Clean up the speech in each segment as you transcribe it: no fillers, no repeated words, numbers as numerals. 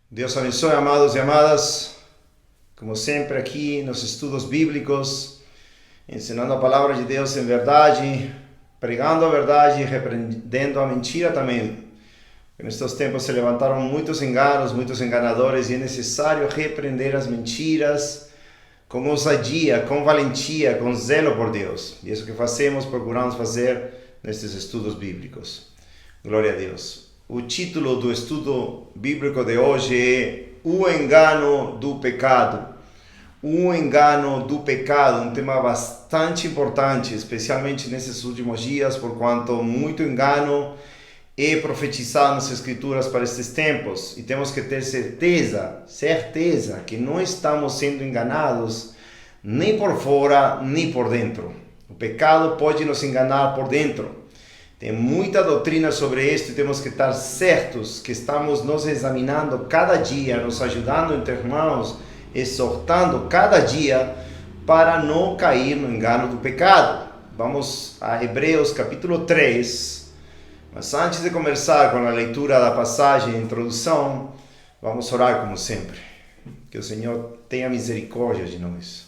Deus abençoe, amados e amadas, como sempre aqui nos estudos bíblicos, ensinando a palavra de Deus em verdade, pregando a verdade e repreendendo a mentira também. Nestes tempos se levantaram muitos enganos, muitos enganadores, e é necessário repreender as mentiras com ousadia, com valentia, com zelo por Deus. E isso que procuramos fazer nestes estudos bíblicos. Glória a Deus. O título do estudo bíblico de hoje é O Engano do Pecado. O engano do pecado, um tema bastante importante, especialmente nesses últimos dias, por quanto muito engano é profetizado nas Escrituras para estes tempos. E temos que ter certeza que não estamos sendo enganados nem por fora, nem por dentro. O pecado pode nos enganar por dentro. Tem muita doutrina sobre isso e temos que estar certos que estamos nos examinando cada dia, nos ajudando entre irmãos, exortando cada dia para não cair no engano do pecado. Vamos a Hebreus capítulo 3, mas antes de começar com a leitura da passagem e introdução, vamos orar como sempre. Que o Senhor tenha misericórdia de nós.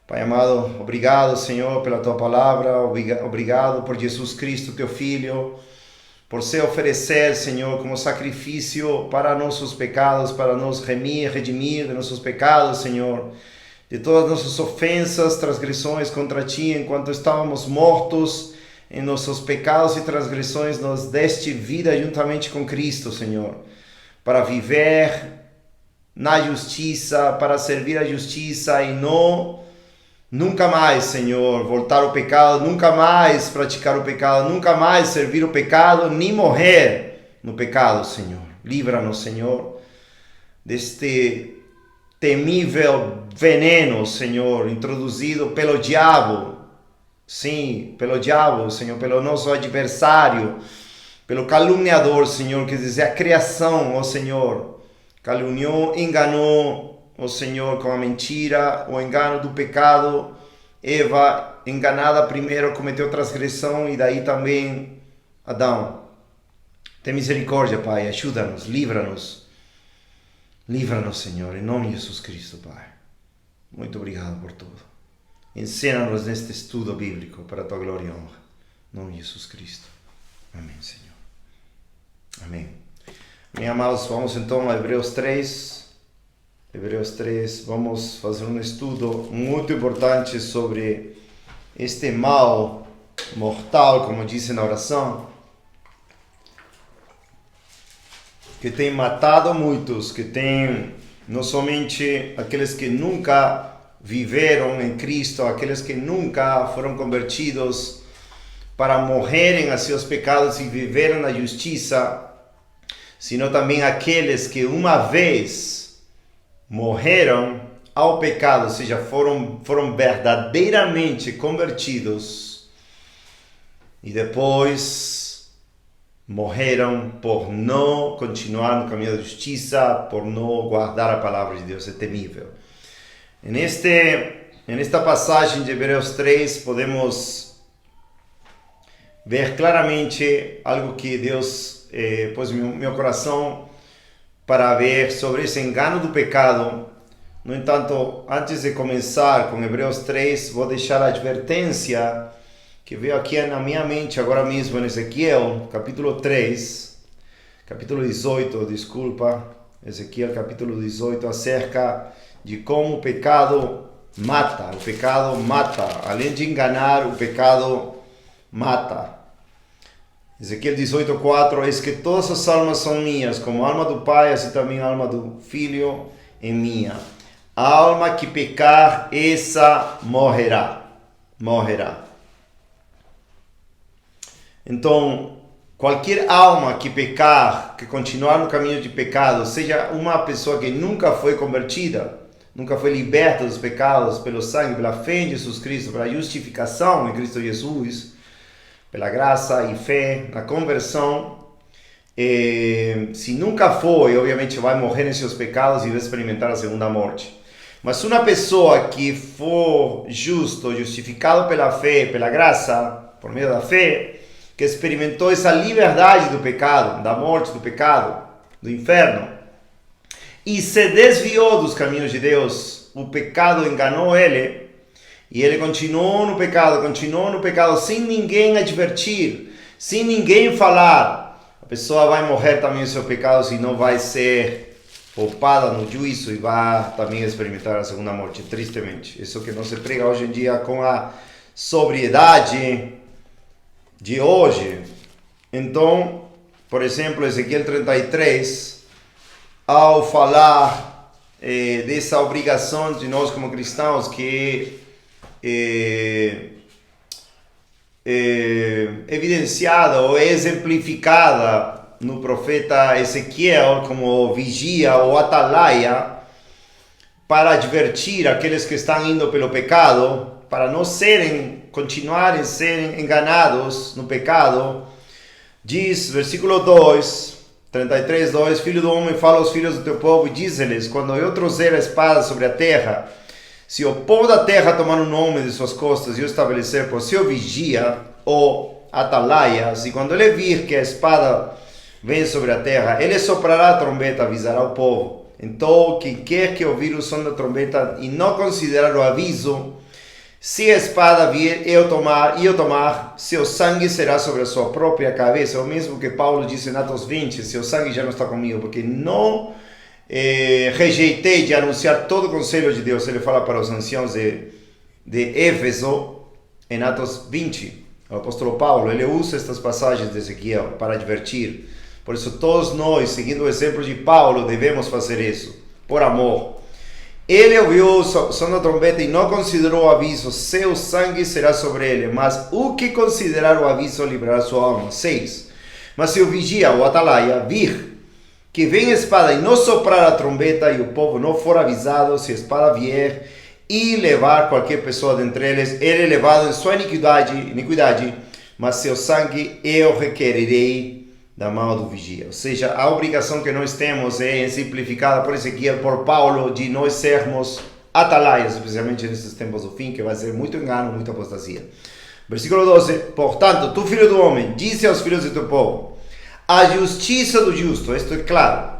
Pai amado, obrigado, Senhor, pela Tua palavra, obrigado por Jesus Cristo, Teu Filho, por se oferecer, Senhor, como sacrifício para nossos pecados, para nos redimir de nossos pecados, Senhor, de todas nossas ofensas, transgressões contra Ti, enquanto estávamos mortos em nossos pecados e transgressões, nos deste vida juntamente com Cristo, Senhor, para viver na justiça, para servir a justiça e nunca mais, Senhor, voltar ao pecado, nunca mais praticar o pecado, nunca mais servir o pecado, nem morrer no pecado, Senhor. Livra-nos, Senhor, deste temível veneno, Senhor, introduzido pelo diabo. Sim, pelo diabo, Senhor, pelo nosso adversário, pelo caluniador, Senhor, quer dizer, a criação, ó Senhor, caluniou, enganou, o Senhor, com a mentira, o engano do pecado. Eva, enganada primeiro, cometeu transgressão, e daí também Adão. Tem misericórdia, Pai, ajuda-nos, livra-nos. Livra-nos, Senhor, em nome de Jesus Cristo, Pai. Muito obrigado por tudo. Ensina-nos neste estudo bíblico para a Tua glória e honra. Em nome de Jesus Cristo. Amém, Senhor. Amém. Meus amados, vamos então a Hebreus 3. Hebreus 3, vamos fazer um estudo muito importante sobre este mal mortal, como disse na oração, que tem matado muitos, que tem não somente aqueles que nunca viveram em Cristo, aqueles que nunca foram convertidos para morrerem a seus pecados e viverem na justiça, sino também aqueles que uma vez morreram ao pecado, ou seja, foram verdadeiramente convertidos e depois morreram por não continuar no caminho da justiça, por não guardar a palavra de Deus. É temível. Nesta passagem de Hebreus 3, podemos ver claramente algo que Deus pôs no meu coração para ver sobre esse engano do pecado. No entanto, antes de começar com Hebreus 3, vou deixar a advertência que veio aqui na minha mente agora mesmo em Ezequiel, capítulo 18, Ezequiel capítulo 18, acerca de como o pecado mata. O pecado mata. Além de enganar, o pecado mata. Ezequiel 18:4, eis que todas as almas são minhas, como a alma do Pai, assim também a alma do Filho é minha. A alma que pecar, essa morrerá. Então, qualquer alma que pecar, que continuar no caminho de pecado, seja uma pessoa que nunca foi convertida, nunca foi liberta dos pecados pelo sangue, pela fé em Jesus Cristo, pela justificação em Cristo Jesus, pela graça e fé na conversão, se nunca foi, obviamente vai morrer em seus pecados e vai experimentar a segunda morte. Mas uma pessoa que for justificado pela fé, pela graça, por meio da fé, que experimentou essa liberdade do pecado, da morte, do pecado, do inferno, e se desviou dos caminhos de Deus, o pecado enganou ele, e ele continuou no pecado, sem ninguém advertir, sem ninguém falar. A pessoa vai morrer também o seu pecado, se não vai ser poupada no juízo e vai também experimentar a segunda morte, tristemente. Isso que não se prega hoje em dia com a sobriedade de hoje. Então, por exemplo, Ezequiel 33, ao falar dessa obrigação de nós como cristãos, que evidenciada ou exemplificada no profeta Ezequiel como vigia ou atalaia, para advertir aqueles que estão indo pelo pecado, para não continuarem serem enganados no pecado. Diz, versículo 2, 33, 2, Filho do homem, fala aos filhos do teu povo e diz-lhes: quando eu trouxer a espada sobre a terra, se o povo da terra tomar o nome de suas costas e eu estabelecer por seu vigia ou atalaia, se quando ele vir que a espada vem sobre a terra, ele soprará a trombeta, avisará o povo. Então, quem quer que ouvir o som da trombeta e não considerar o aviso, se a espada vier e eu tomar, seu sangue será sobre a sua própria cabeça. O mesmo que Paulo disse em Atos 20, seu sangue já não está comigo, porque não rejeitei de anunciar todo o conselho de Deus. Ele fala para os anciãos de Éfeso, em Atos 20. O apóstolo Paulo, ele usa estas passagens de Ezequiel para advertir. Por isso todos nós, seguindo o exemplo de Paulo, devemos fazer isso, por amor. Ele ouviu o som da trombeta e não considerou o aviso, seu sangue será sobre ele, mas o que considerar o aviso livrará sua alma. 6. Mas se o vigia, o atalaia, vir que vem a espada e não soprar a trombeta e o povo não for avisado, se a espada vier e levar qualquer pessoa dentre eles, ele é levado em sua iniquidade, mas seu sangue eu requererei da mão do vigia. Ou seja, a obrigação que nós temos é exemplificada por Ezequiel, por Paulo, de nós sermos atalaias, especialmente nesses tempos do fim, que vai ser muito engano, muita apostasia. Versículo 12, portanto, tu filho do homem, disse aos filhos do teu povo, a justiça do justo, isto é claro,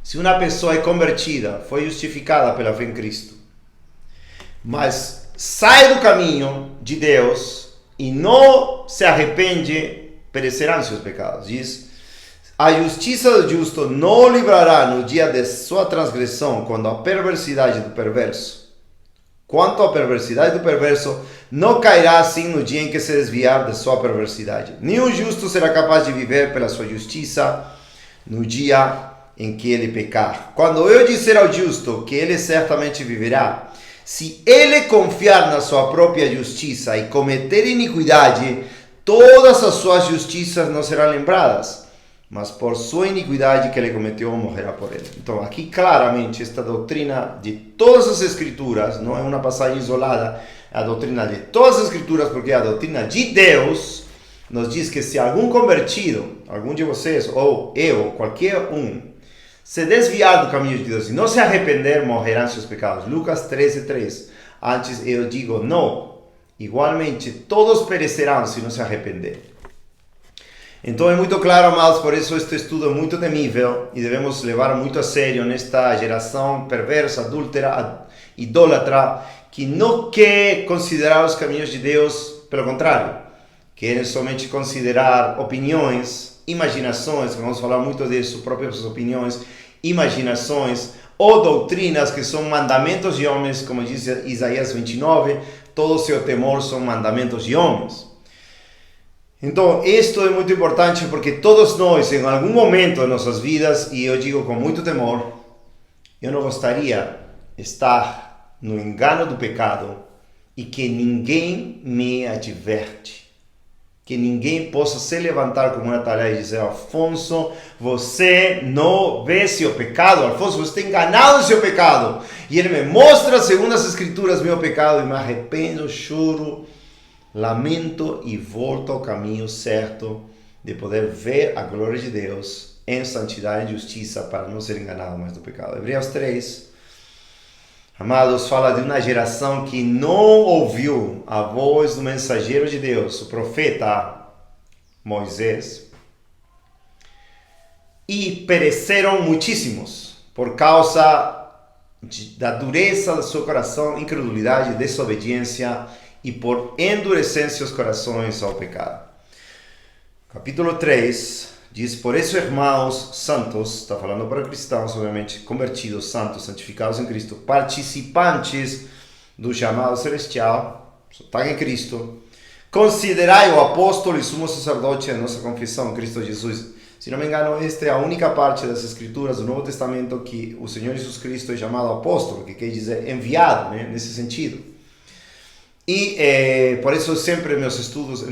se uma pessoa é convertida, foi justificada pela fé em Cristo, mas sai do caminho de Deus e não se arrepende, perecerão seus pecados. Diz, a justiça do justo não livrará no dia de sua transgressão, quando a perversidade do perverso. Quanto à perversidade do perverso, não cairá assim no dia em que se desviar de sua perversidade. Nenhum justo será capaz de viver pela sua justiça no dia em que ele pecar. Quando eu disser ao justo que ele certamente viverá, se ele confiar na sua própria justiça e cometer iniquidade, todas as suas justiças não serão lembradas, mas por sua iniquidade que ele cometeu, morrerá por ele. Então, aqui claramente, esta doutrina de todas as escrituras, não é uma passagem isolada, é a doutrina de todas as escrituras, porque é a doutrina de Deus, nos diz que se algum convertido, algum de vocês, ou eu, ou qualquer um, se desviar do caminho de Deus e não se arrepender, morrerão seus pecados. Lucas 13:3. Antes eu digo, não, igualmente todos perecerão se não se arrepender. Então é muito claro, amados, por isso este estudo é muito temível e devemos levar muito a sério nesta geração perversa, adúltera, idólatra, que não quer considerar os caminhos de Deus, pelo contrário, querem somente considerar opiniões, imaginações, vamos falar muito disso, próprias opiniões, imaginações, ou doutrinas que são mandamentos de homens, como diz Isaías 29, todo seu temor são mandamentos de homens. Então, isto é muito importante porque todos nós, em algum momento de nossas vidas, e eu digo com muito temor, eu não gostaria de estar no engano do pecado e que ninguém me adverte. Que ninguém possa se levantar como uma talha e dizer, Afonso, você não vê seu pecado, Afonso, você está enganado no seu pecado. E ele me mostra, segundo as escrituras, meu pecado, e me arrependo, choro, lamento e volto ao caminho certo de poder ver a glória de Deus em santidade e justiça para não ser enganado mais do pecado. Hebreus 3, amados, fala de uma geração que não ouviu a voz do mensageiro de Deus, o profeta Moisés, e pereceram muitíssimos. por causa da dureza do seu coração, incredulidade, desobediência, e por endurecer seus corações ao pecado. Capítulo 3 diz: por isso, irmãos santos, está falando para cristãos, obviamente, convertidos, santos, santificados em Cristo, participantes do chamado celestial, estão em Cristo, considerai o apóstolo e sumo sacerdote da nossa confissão, Cristo Jesus. Se não me engano, esta é a única parte das Escrituras do Novo Testamento que o Senhor Jesus Cristo é chamado apóstolo, que quer dizer enviado, né, nesse sentido. E por isso sempre nos estudos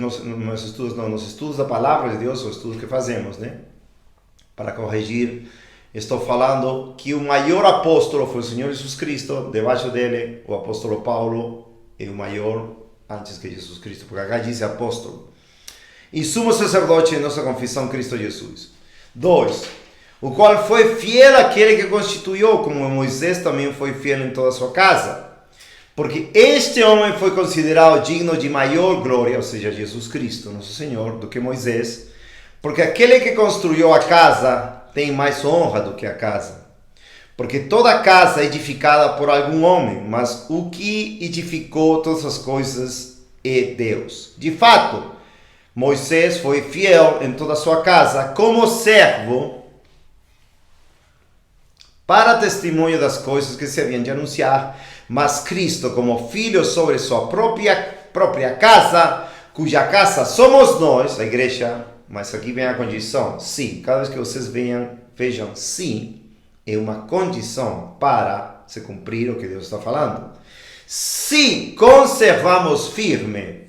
da Palavra de Deus, os estudos que fazemos, né, para corrigir, estou falando que o maior apóstolo foi o Senhor Jesus Cristo, debaixo dele o apóstolo Paulo é o maior antes que Jesus Cristo, porque acá diz apóstolo. E sumo sacerdote de nossa confissão, Cristo Jesus. 2. O qual foi fiel àquele que constituiu, como Moisés também foi fiel em toda a sua casa. Porque este homem foi considerado digno de maior glória, ou seja, Jesus Cristo, nosso Senhor, do que Moisés. Porque aquele que construiu a casa tem mais honra do que a casa. Porque toda casa é edificada por algum homem, mas o que edificou todas as coisas é Deus. De fato, Moisés foi fiel em toda a sua casa como servo para testemunho das coisas que se haviam de anunciar, mas Cristo como filho sobre sua própria casa, cuja casa somos nós, a igreja. Mas aqui vem a condição, sim, cada vez que vocês vejam sim, é uma condição para se cumprir o que Deus está falando. Se conservamos firme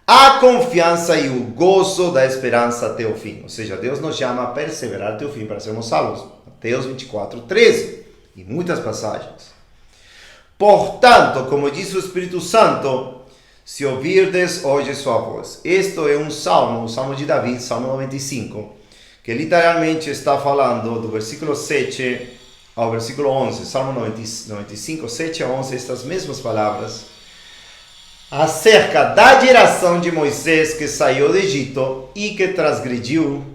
a confiança e o gozo da esperança até o fim. Ou seja, Deus nos chama a perseverar até o fim para sermos salvos. Mateus 24:13 e muitas passagens. Portanto, como diz o Espírito Santo, se ouvirdes hoje sua voz. Este é um salmo, o salmo de Davi, salmo 95, que literalmente está falando do versículo 7 ao versículo 11, salmo 95, 7 a 11, estas mesmas palavras, acerca da geração de Moisés que saiu do Egito e que transgrediu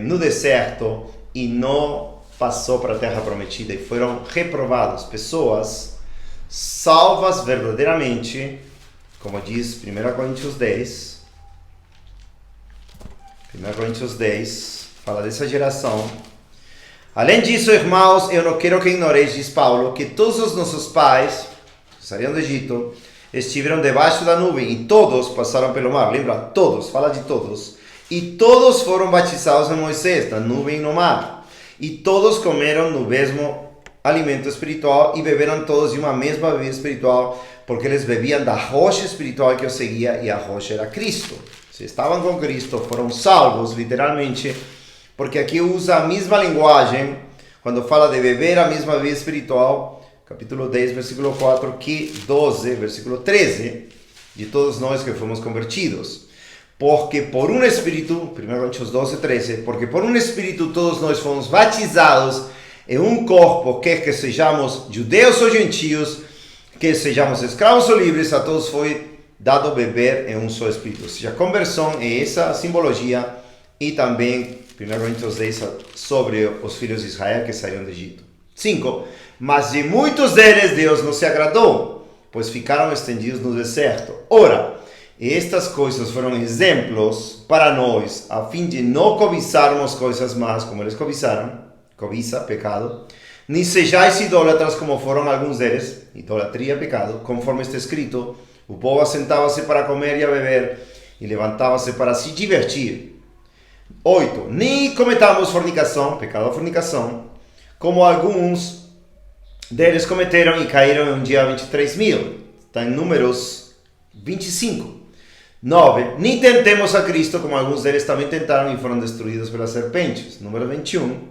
no deserto e não passou para a terra prometida, e foram reprovados, pessoas salvas verdadeiramente, como diz 1 Coríntios 10, 1 Coríntios 10, fala dessa geração. Além disso, irmãos, eu não quero que ignoreis, diz Paulo, que todos os nossos pais, que saíram do Egito, estiveram debaixo da nuvem e todos passaram pelo mar. Lembra? Todos, fala de todos. E todos foram batizados em Moisés, na nuvem e no mar. E todos comeram no mesmo alimento espiritual e beberam todos de uma mesma bebida espiritual, porque eles bebiam da rocha espiritual que os seguia, e a rocha era Cristo. Se estavam com Cristo, foram salvos, literalmente, porque aqui usa a mesma linguagem, quando fala de beber a mesma bebida espiritual, capítulo 10, versículo 4, que 12, versículo 13, de todos nós que fomos convertidos. Porque por um Espírito, 1 Coríntios 12, 13, porque por um Espírito todos nós fomos batizados em um corpo, quer que sejamos judeus ou gentios, que sejamos escravos ou livres, a todos foi dado beber em um só Espírito. Ou seja, a conversão é essa simbologia, e também 1 Coríntios 10 sobre os filhos de Israel que saíram do Egito. 5. Mas de muitos deles Deus não se agradou, pois ficaram estendidos no deserto. Ora, estas coisas foram exemplos para nós, a fim de não cobiçarmos coisas más como eles cobiçaram, cobiça, pecado, nem sejais idólatras como foram alguns deles, idolatria, pecado, conforme está escrito, o povo assentava-se para comer e a beber, e levantava-se para se divertir. 8. Nem cometamos fornicação, pecado da fornicação, como alguns deles cometeram e caíram em um dia 23.000. Está em Números 25. 9. Nem tentemos a Cristo, como alguns deles também tentaram e foram destruídos pelas serpentes. Número 21.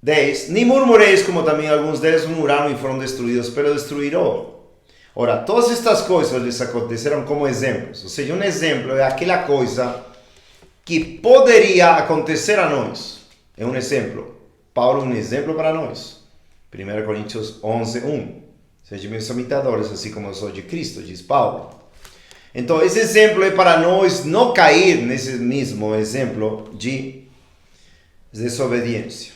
10. Nem murmureis, como também alguns deles murmuraram e foram destruídos pelo destruidor. Ora, todas estas coisas lhes aconteceram como exemplos. Ou seja, um exemplo é aquela coisa que poderia acontecer a nós. É um exemplo. Paulo é um exemplo para nós. 1 Coríntios 11, 1. Sejam meus imitadores, assim como eu sou de Cristo, diz Paulo. Então, esse exemplo é para nós não cair nesse mesmo exemplo de desobediência.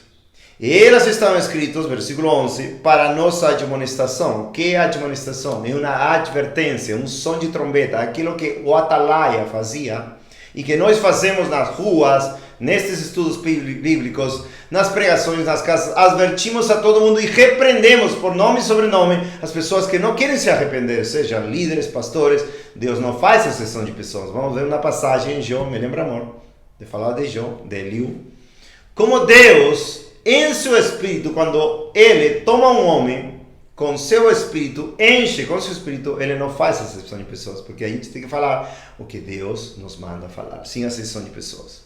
E elas estão escritas, versículo 11, para nossa admoestação. O que é admoestação? É uma advertência, um som de trombeta, aquilo que o atalaia fazia e que nós fazemos nas ruas, nestes estudos bíblicos, nas pregações, nas casas, advertimos a todo mundo e repreendemos por nome e sobrenome as pessoas que não querem se arrepender, sejam líderes, pastores. Deus não faz exceção de pessoas. Vamos ver uma passagem em Jó, me lembra, amor, de falar de Jó, de Eliú. Como Deus, em seu espírito, quando ele toma um homem, com seu espírito, enche com seu espírito, ele não faz exceção de pessoas, porque a gente tem que falar o que Deus nos manda falar, sem exceção de pessoas.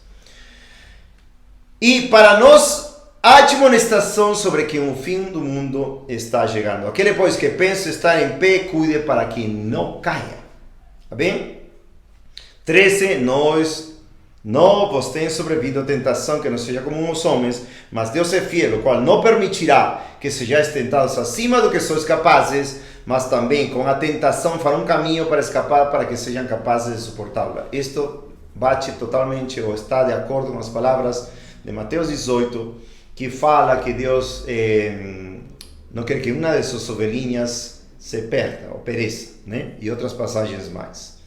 E para nós, a admoestação sobre que o fim do mundo está chegando. Aquele, pois, que pensa estar em pé, cuide para que não caia. Tá bem? 13, não vos tem sobrevindo tentação que não seja como os homens, mas Deus é fiel, o qual não permitirá que sejais tentados acima do que sois capazes, mas também com a tentação fará um caminho para escapar, para que sejam capazes de suportá-la. Isto bate totalmente, ou está de acordo com as palavras de Mateus 18, que fala que Deus não quer que uma de suas ovelhinhas se perda ou pereça, né? E outras passagens mais.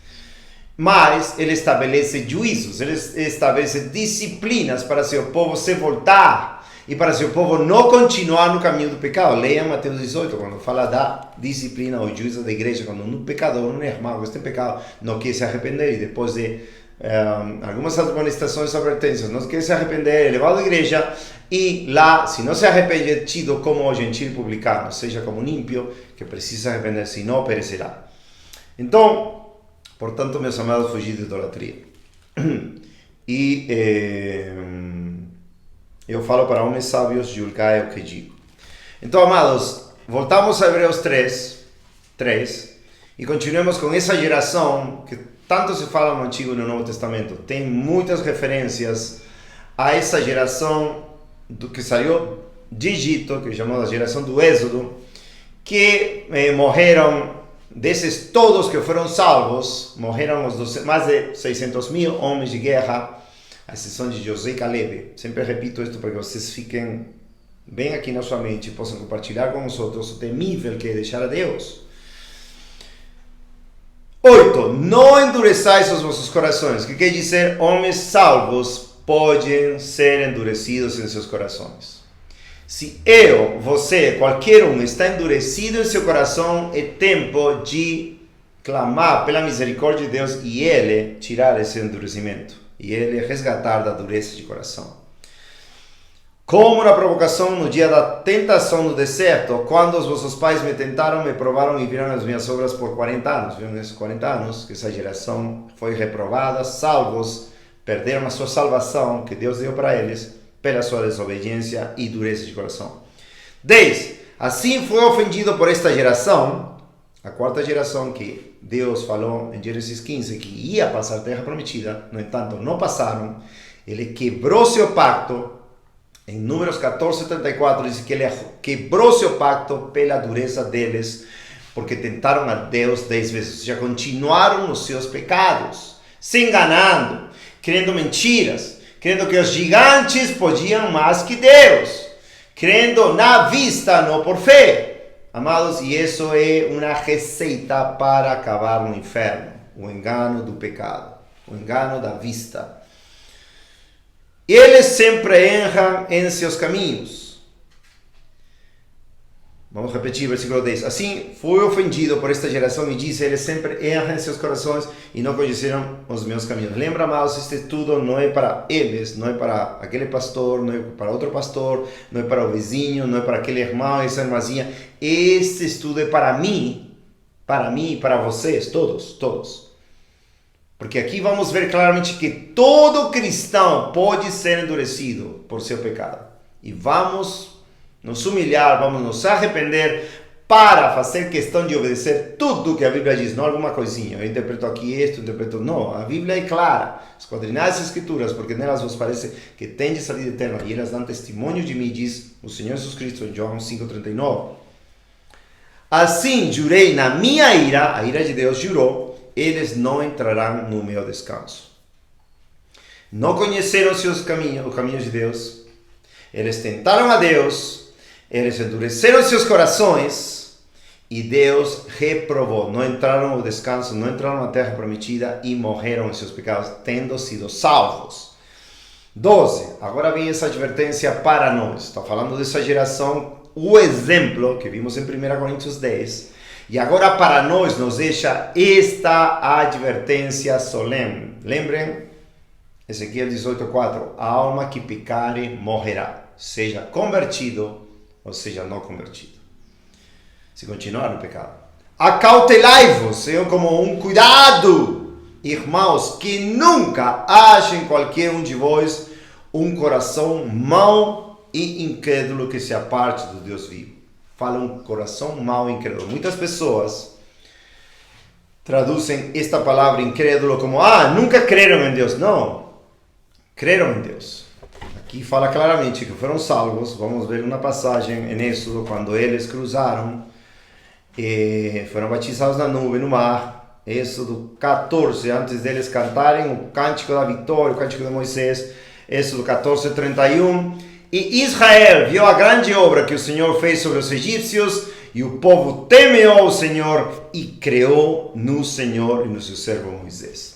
Mas ele estabelece juízos, ele estabelece disciplinas para seu povo se voltar e para seu povo não continuar no caminho do pecado. Leia Mateus 18, quando fala da disciplina ou juízo da igreja, quando um pecador, um irmão que tem pecado, não quer se arrepender e depois de algumas admoestações, advertências, não quer se arrepender, é levado à igreja e lá, se não se arrepende, é tido como o gentil publicano, seja como um ímpio que precisa arrepender, senão perecerá. Então, portanto, meus amados, fugir de idolatria. E eu falo para homens sábios, julgai o que digo. Então, amados, voltamos a Hebreus 3 e continuemos com essa geração que tanto se fala no Antigo e no Novo Testamento. Tem muitas referências a essa geração que saiu de Egito, que chamamos a geração do Êxodo, que morreram. Desses todos que foram salvos, morreram mais de 600 mil homens de guerra, a exceção de Josué e Caleb. Sempre repito isto para que vocês fiquem bem aqui na sua mente e possam compartilhar com os outros o temível que é deixar a Deus. 8. Não endureçais os vossos corações. O que quer dizer? Homens salvos podem ser endurecidos em seus corações. Se você, qualquer um, está endurecido em seu coração, é tempo de clamar pela misericórdia de Deus e Ele tirar esse endurecimento. E Ele resgatar da dureza de coração. Como na provocação no dia da tentação no deserto, quando os vossos pais me tentaram, me provaram e viram as minhas obras por 40 anos. Viram esses 40 anos que essa geração foi reprovada, salvos, perderam a sua salvação que Deus deu para eles, pela sua desobediência e dureza de coração. 10. Assim foi ofendido por esta geração, a quarta geração que Deus falou em Gênesis 15 que ia passar a terra prometida, no entanto não passaram. Ele quebrou seu pacto. Em Números 14:34 diz que ele quebrou seu pacto pela dureza deles, porque tentaram a Deus 10 vezes, ou seja, continuaram nos seus pecados, se enganando, crendo mentiras, crendo que os gigantes podiam mais que Deus, crendo na vista, não por fé. Amados, e isso é uma receita para acabar no inferno, o engano do pecado, o engano da vista. Eles sempre erram em seus caminhos. Vamos repetir o versículo 10. Assim foi ofendido por esta geração e disse, eles sempre erram em seus corações e não conheceram os meus caminhos. Lembra, amados, este estudo não é para eles, não é para aquele pastor, não é para outro pastor, não é para o vizinho, não é para aquele irmão, essa irmãzinha. Este estudo é para mim e para vocês, todos. Porque aqui vamos ver claramente que todo cristão pode ser endurecido por seu pecado. E vamos nos humilhar, vamos nos arrepender para fazer questão de obedecer tudo que a Bíblia diz, não alguma coisinha. Eu interpreto aqui isto, não. A Bíblia é clara, esquadrinhai as Escrituras, porque nelas vos parece que tendes a vida eterna, e elas dão testemunho de mim, diz o Senhor Jesus Cristo em João 5:39. Assim jurei na minha ira, a ira de Deus jurou, eles não entrarão no meu descanso. Não conheceram os caminhos de Deus, Eles tentaram a Deus, eles endureceram seus corações e Deus reprovou. Não entraram no descanso, não entraram na terra prometida e morreram em seus pecados, tendo sido salvos. 12. Agora vem essa advertência para nós. Está falando dessa geração, o exemplo que vimos em 1 Coríntios 10. E agora para nós nos deixa esta advertência solene. Lembrem, Ezequiel 18:4. A alma que pecare morrerá, seja convertido ou seja não convertido. Se continuar no pecado. Acautelai-vos, tenham como um cuidado, irmãos, que nunca haja em qualquer um de vós um coração mau e incrédulo que se aparte do Deus vivo. Fala um coração mau e incrédulo. Muitas pessoas traduzem esta palavra incrédulo como nunca creram em Deus. Não, creram em Deus. Aqui fala claramente que foram salvos. Vamos ver uma passagem em Êxodo, quando eles cruzaram e foram batizados na nuvem, no mar. Êxodo 14, antes deles cantarem o cântico da vitória, o cântico de Moisés. Êxodo 14:31. E Israel viu a grande obra que o Senhor fez sobre os egípcios, e o povo temeu o Senhor e creou no Senhor e no seu servo Moisés.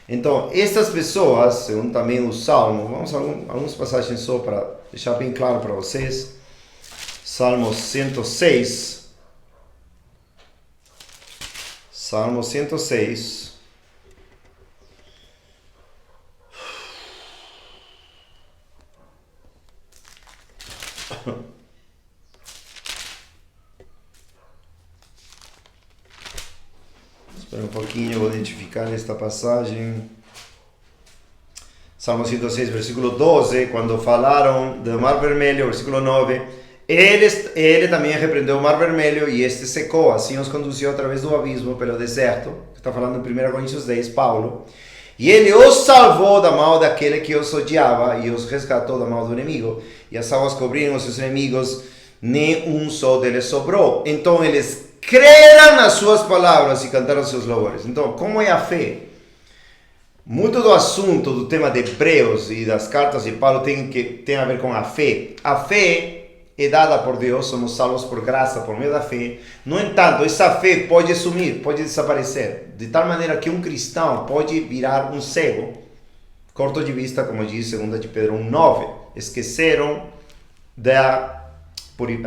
Então, estas pessoas, segundo também o Salmo, vamos a algumas passagens só para deixar bem claro para vocês. Salmo 106. Salmo 106. Espera um pouquinho, eu vou identificar esta passagem. Salmo 106, versículo 12, quando falaram do Mar Vermelho, versículo 9, ele também repreendeu o Mar Vermelho e este secou, assim os conduziu através do abismo pelo deserto. Está falando em 1 Coríntios 10, Paulo. E ele os salvou da mão daquele que os odiava e os resgatou da mão do inimigo. E as águas cobriram os seus inimigos, nem um só deles sobrou. Então eles creram nas suas palavras e cantaram seus louvores. Então, como é a fé? Muito do assunto do tema de Hebreus e das cartas de Paulo tem a ver com a fé. A fé é dada por Deus, somos salvos por graça, por meio da fé. No entanto, essa fé pode sumir, pode desaparecer, de tal maneira que um cristão pode virar um cego, corto de vista, como diz 2 de Pedro 1:9. Esqueceram da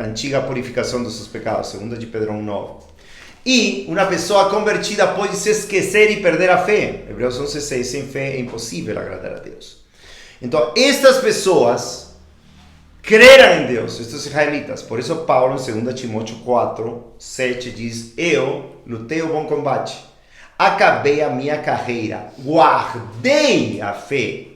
antiga purificação dos seus pecados, 2 de Pedro 1:9. E uma pessoa convertida pode se esquecer e perder a fé. Hebreus 11:6, sem fé é impossível agradar a Deus. Então, estas pessoas creram em Deus, estes israelitas. Por isso Paulo, em 2 Timóteo 4:7, diz: eu lutei o bom combate, acabei a minha carreira, guardei a fé.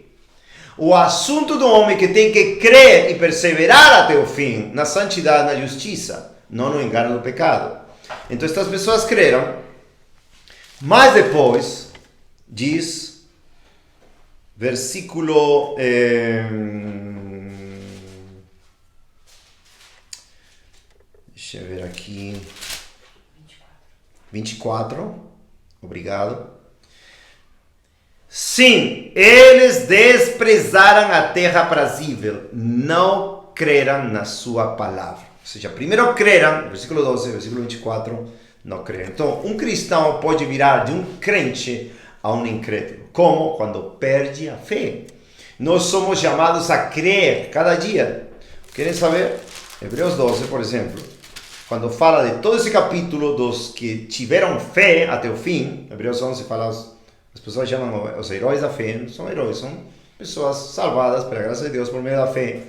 O assunto do homem que tem que crer e perseverar até o fim, na santidade, na justiça, não no engano do pecado. Então estas pessoas creram, mas depois diz, versículo deixa eu ver aqui, 24, obrigado. Sim, eles desprezaram a terra aprazível, não creram na sua palavra. Ou seja, primeiro creram, versículo 12, versículo 24, não creram. Então, um cristão pode virar de um crente a um incrédulo. Como? Quando perde a fé. Nós somos chamados a crer cada dia. Querem saber? Hebreus 12, por exemplo, quando fala de todo esse capítulo dos que tiveram fé até o fim, Hebreus 11 fala, as pessoas chamam os heróis da fé, não são heróis, são pessoas salvadas pela graça de Deus por meio da fé,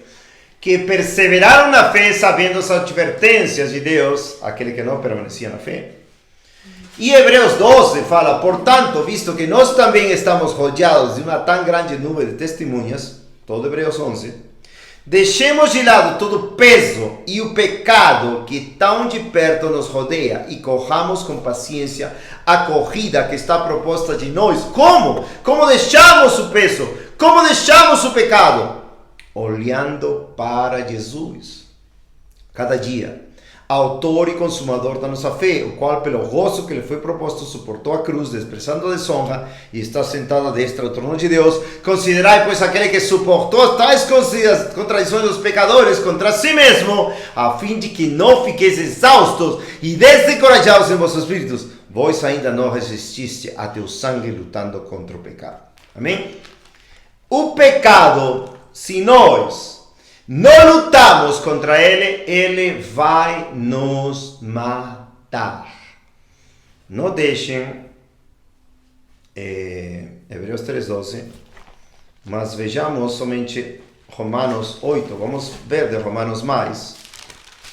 que perseveraram na fé sabendo as advertências de Deus, aquele que não permanecia na fé. E Hebreus 12 fala, portanto, visto que nós também estamos rodeados de uma tão grande nuvem de testemunhas, todo Hebreus 11, deixemos de lado todo o peso e o pecado que tão de perto nos rodeia e corramos com paciência a corrida que está proposta de nós. Como? Como deixamos o peso? Como deixamos o pecado? Olhando para Jesus. Cada dia. autor e consumador da nossa fé, o qual pelo gozo que lhe foi proposto suportou a cruz, desprezando a desonra, e está sentado à destra do trono de Deus. Considerai, pois, aquele que suportou tais contradições dos pecadores contra si mesmo, a fim de que não fiqueis exaustos e desencorajados em vossos espíritos. Vós ainda não resististe a teu sangue lutando contra o pecado. Amém? O pecado, se nós não lutamos contra ele vai nos matar. Não deixem Hebreus 3:12, mas vejamos somente Romanos 8. Vamos ver de Romanos mais.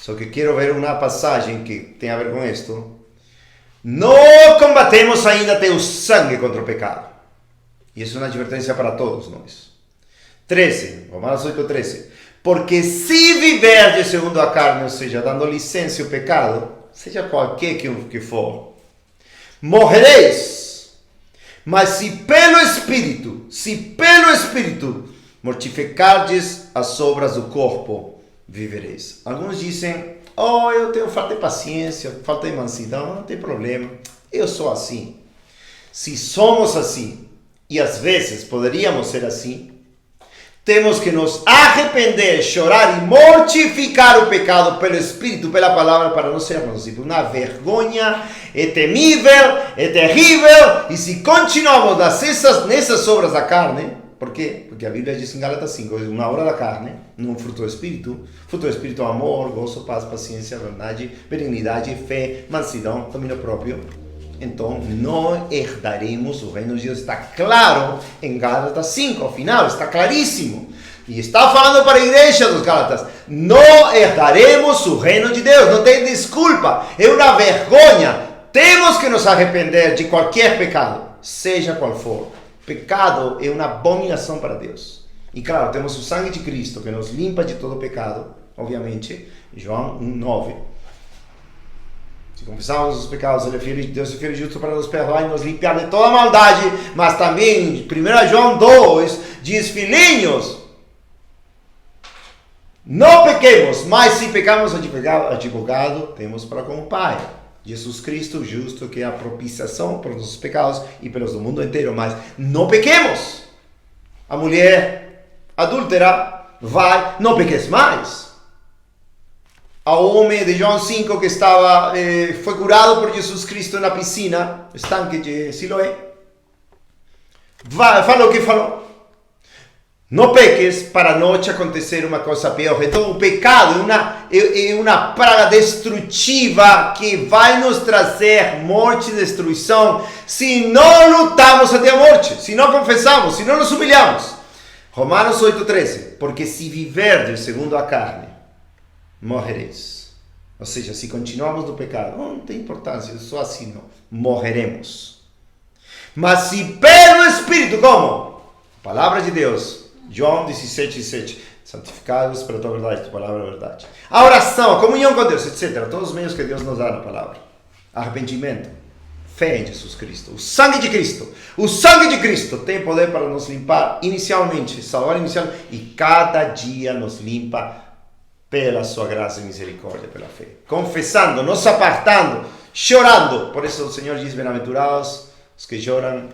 Só que quero ver uma passagem que tem a ver com isto. Não combatemos ainda teu sangue contra o pecado. E isso é uma advertência para todos nós. 13, Romanos 8:13. Porque se viverdes segundo a carne, ou seja, dando licença ao pecado, seja qualquer que for, morrereis. Mas se pelo Espírito mortificardes as obras do corpo, vivereis. Alguns dizem, eu tenho falta de paciência, falta de mansidão, não tem problema, eu sou assim. Se somos assim, e às vezes poderíamos ser assim, temos que nos arrepender, chorar e mortificar o pecado pelo Espírito, pela palavra, para não sermos uma vergonha, é temível, é terrível. E se continuamos nessas obras da carne, por quê? Porque a Bíblia diz em Gálatas 5, uma obra da carne, não fruto do Espírito. Fruto do Espírito é amor, gozo, paz, paciência, bondade, benignidade, fé, mansidão, domínio próprio. Então, não herdaremos o reino de Deus. Está claro em Gálatas 5, ao final, está claríssimo. E está falando para a igreja dos Gálatas, não herdaremos o reino de Deus, não tem desculpa, é uma vergonha. Temos que nos arrepender de qualquer pecado, seja qual for. Pecado é uma abominação para Deus. E claro, temos o sangue de Cristo que nos limpa de todo pecado, obviamente, João 1:9. Se confessarmos os pecados, Ele é filho de Deus, é filho justo para nos perdoar e nos limpar de toda maldade. Mas também, 1 João 2, diz, filhinhos, não pequemos, mas se pecamos, advogado temos para com o Pai. Jesus Cristo, justo, que é a propiciação pelos nossos pecados e pelos do mundo inteiro. Mas não pequemos. A mulher adúltera vai, não peques mais. Ao homem de João 5 que foi curado por Jesus Cristo na piscina, estanque de Siloé, falou o que falou. Não peques para não te acontecer uma coisa pior. Então o pecado é uma praga destrutiva que vai nos trazer morte e destruição se não lutamos até a morte, se não confessamos, se não nos humilhamos. Romanos 8:13, porque se viverdes segundo a carne, morrereis. Ou seja, se continuarmos no pecado, não tem importância, eu sou assim, não. Morreremos. Mas se pelo Espírito, como? Palavra de Deus, João 17:7, santificados pela tua verdade, tua palavra é verdade. A oração, a comunhão com Deus, etc. Todos os meios que Deus nos dá na palavra. Arrependimento, fé em Jesus Cristo, o sangue de Cristo. O sangue de Cristo tem poder para nos limpar inicialmente, salvar inicialmente, e cada dia nos limpa pela sua graça e misericórdia, pela fé. Confessando, nos apartando, chorando. Por isso o Senhor diz, bem-aventurados os que choram,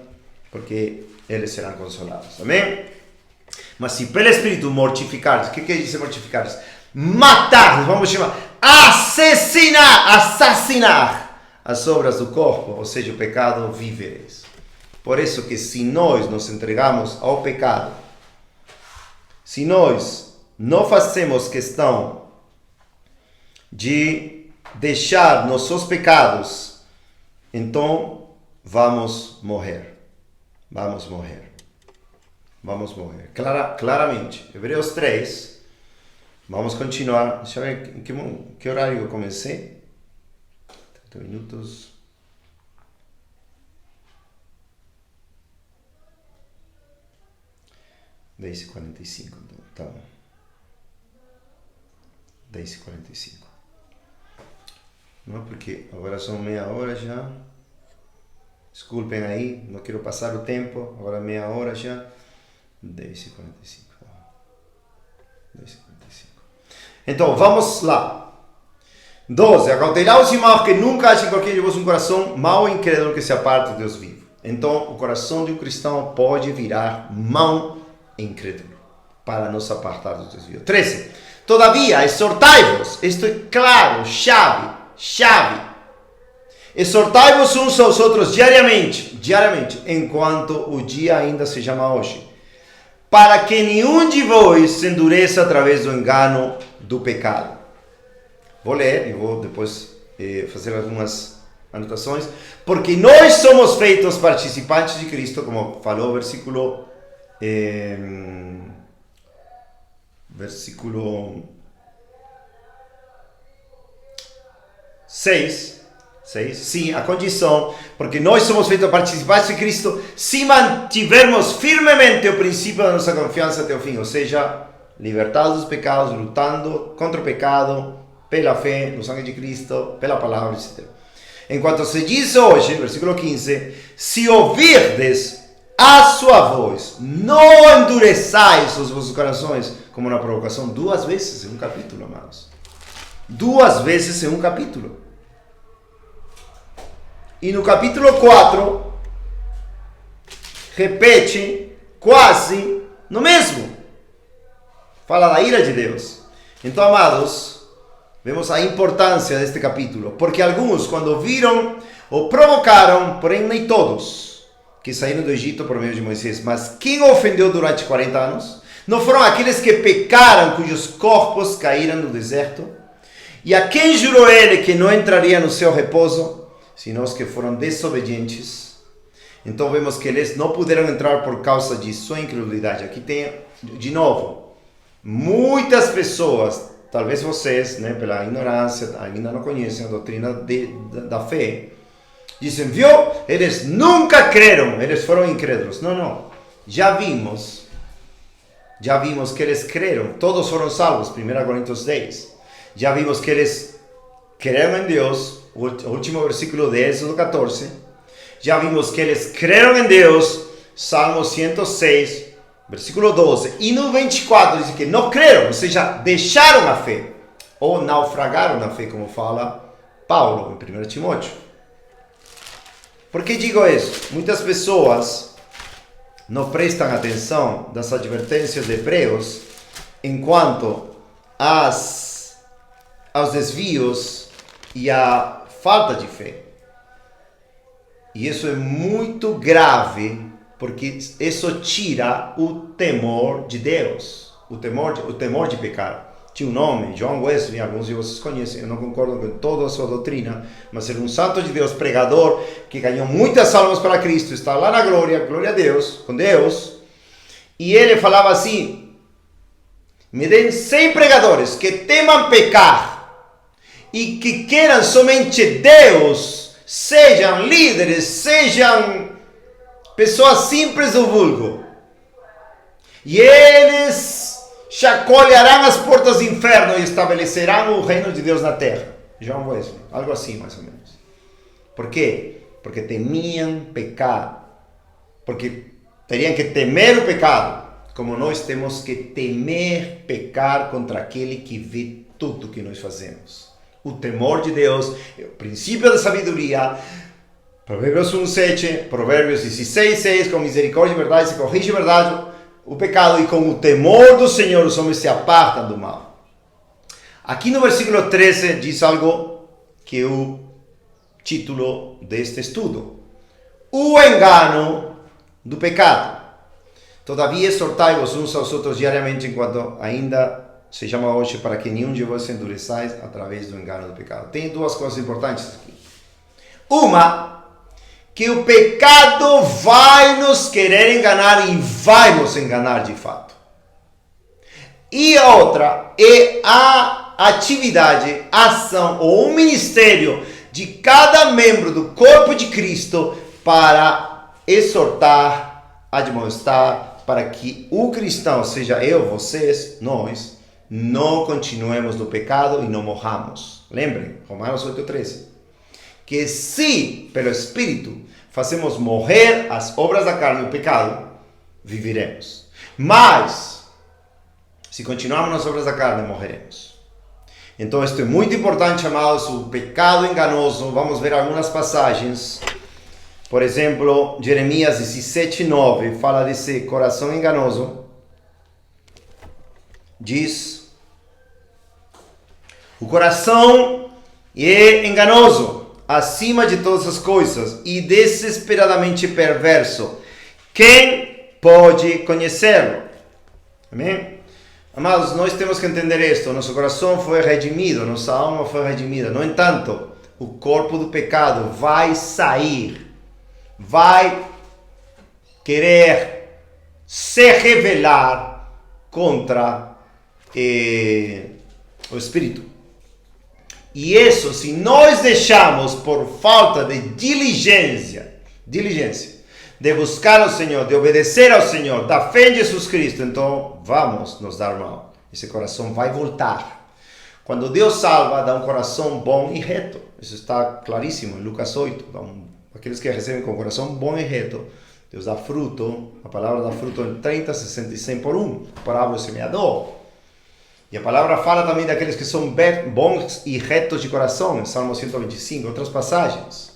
porque eles serão consolados. Amém? Mas se pelo Espírito mortificares, o que quer dizer mortificares? Matar, vamos chamar, assassinar as obras do corpo, ou seja, o pecado, vivereis. Por isso que se nós nos entregamos ao pecado, se nós não fazemos questão de deixar nossos pecados, então vamos morrer. Vamos morrer. Vamos morrer. Claramente. Hebreus 3. Vamos continuar. Deixa eu ver em que horário eu comecei. 30 minutos. Desde 45. Então, tá. 10h45. Não, porque agora são meia hora já. Desculpem aí, não quero passar o tempo. Agora meia hora já. 10h45. 10h45. Então, vamos lá. 12. Acautelaos, irmãos, que nunca haja em qualquer de vós um coração mau e incrédulo que se aparte de Deus vivo. Então, o coração de um cristão pode virar mau e incrédulo para nos apartar de Deus vivo. 13. Todavia, exortai-vos. Isto é claro, chave. Exortai-vos uns aos outros diariamente, enquanto o dia ainda se chama hoje, para que nenhum de vós se endureça através do engano do pecado. Vou ler e vou depois fazer algumas anotações. Porque nós somos feitos participantes de Cristo, como falou o versículo 6. Sim, a condição, porque nós somos feitos participantes de Cristo se mantivermos firmemente o princípio da nossa confiança até o fim, ou seja, libertados dos pecados, lutando contra o pecado, pela fé no sangue de Cristo, pela palavra, etc. Enquanto se diz hoje, versículo 15, se ouvirdes a sua voz, não endureçais os vossos corações, como na provocação, 2 vezes em um capítulo, amados. 2 vezes em um capítulo. E no capítulo 4, repete quase no mesmo. Fala da ira de Deus. Então, amados, vemos a importância deste capítulo. Porque alguns, quando viram ou provocaram, porém nem todos, que saíram do Egito por meio de Moisés, mas quem ofendeu durante 40 anos, não foram aqueles que pecaram, cujos corpos caíram no deserto, e a quem jurou ele que não entraria no seu repouso, senão os que foram desobedientes. Então vemos que eles não puderam entrar por causa de sua incredulidade. Aqui tem, de novo, muitas pessoas, talvez vocês, pela ignorância, ainda não conhecem a doutrina da fé, dizem, viu, eles nunca creram, eles foram incrédulos. Não, já vimos que eles creram, todos foram salvos, 1 Coríntios 10. Já vimos que eles creram em Deus, o último versículo de Êxodo 14. Já vimos que eles creram em Deus, Salmo 106, versículo 12. E no 24 diz que não creram, ou seja, deixaram a fé, ou naufragaram na fé, como fala Paulo em 1 Timóteo. Por que digo isso? Muitas pessoas não prestam atenção das advertências de Hebreus enquanto aos desvios e à falta de fé. E isso é muito grave, porque isso tira o temor de Deus, o temor de pecar. Tinha um nome, John Wesley, alguns de vocês conhecem, eu não concordo com toda a sua doutrina, mas era um santo de Deus, pregador, que ganhou muitas almas para Cristo, está lá na glória a Deus, com Deus, e ele falava assim, me deem 100 pregadores que temam pecar, e que queiram somente Deus, sejam líderes, sejam pessoas simples do vulgo, e eles chacoalharão as portas do inferno e estabelecerão o reino de Deus na terra. John Wesley, algo assim mais ou menos. Por quê? Porque temiam pecar, porque teriam que temer o pecado, como nós temos que temer pecar contra aquele que vê tudo que nós fazemos. O temor de Deus é o princípio da sabedoria. Provérbios 1:7, Provérbios 16:6, com misericórdia e verdade se corrige a verdade, o pecado, e com o temor do Senhor os homens se apartam do mal. Aqui no versículo 13 diz algo que é o título deste estudo: o engano do pecado. Todavia exortai-vos uns aos outros diariamente, enquanto ainda se chama hoje, para que nenhum de vós se endureçais através do engano do pecado. Tem 2 coisas importantes aqui. Uma, que o pecado vai nos querer enganar e vai nos enganar de fato. E a outra é a atividade, ação ou o ministério de cada membro do corpo de Cristo para exortar, admoestar, para que o cristão, seja eu, vocês, nós, não continuemos no pecado e não morramos. Lembrem, Romanos 8:13. Que se, pelo Espírito, fazemos morrer as obras da carne e o pecado, viveremos. Mas, se continuarmos nas obras da carne, morreremos. Então, isto é muito importante, amados, o pecado enganoso. Vamos ver algumas passagens. Por exemplo, Jeremias 17:9 fala desse coração enganoso. Diz: o coração é enganoso acima de todas as coisas e desesperadamente perverso. Quem pode conhecê-lo? Amém? Amados, nós temos que entender isto. Nosso coração foi redimido, nossa alma foi redimida. No entanto, o corpo do pecado vai sair, vai querer se rebelar contra o Espírito. E isso, se nós deixamos por falta de diligência, de buscar ao Senhor, de obedecer ao Senhor, da fé em Jesus Cristo, então vamos nos dar mal. Esse coração vai voltar. Quando Deus salva, dá um coração bom e reto. Isso está claríssimo em Lucas 8. Aqueles que recebem com coração bom e reto, Deus dá fruto. A palavra dá fruto em 30, 60 e 100 por um. A parábola do semeador. E a palavra fala também daqueles que são bons e retos de coração, em Salmo 125, outras passagens.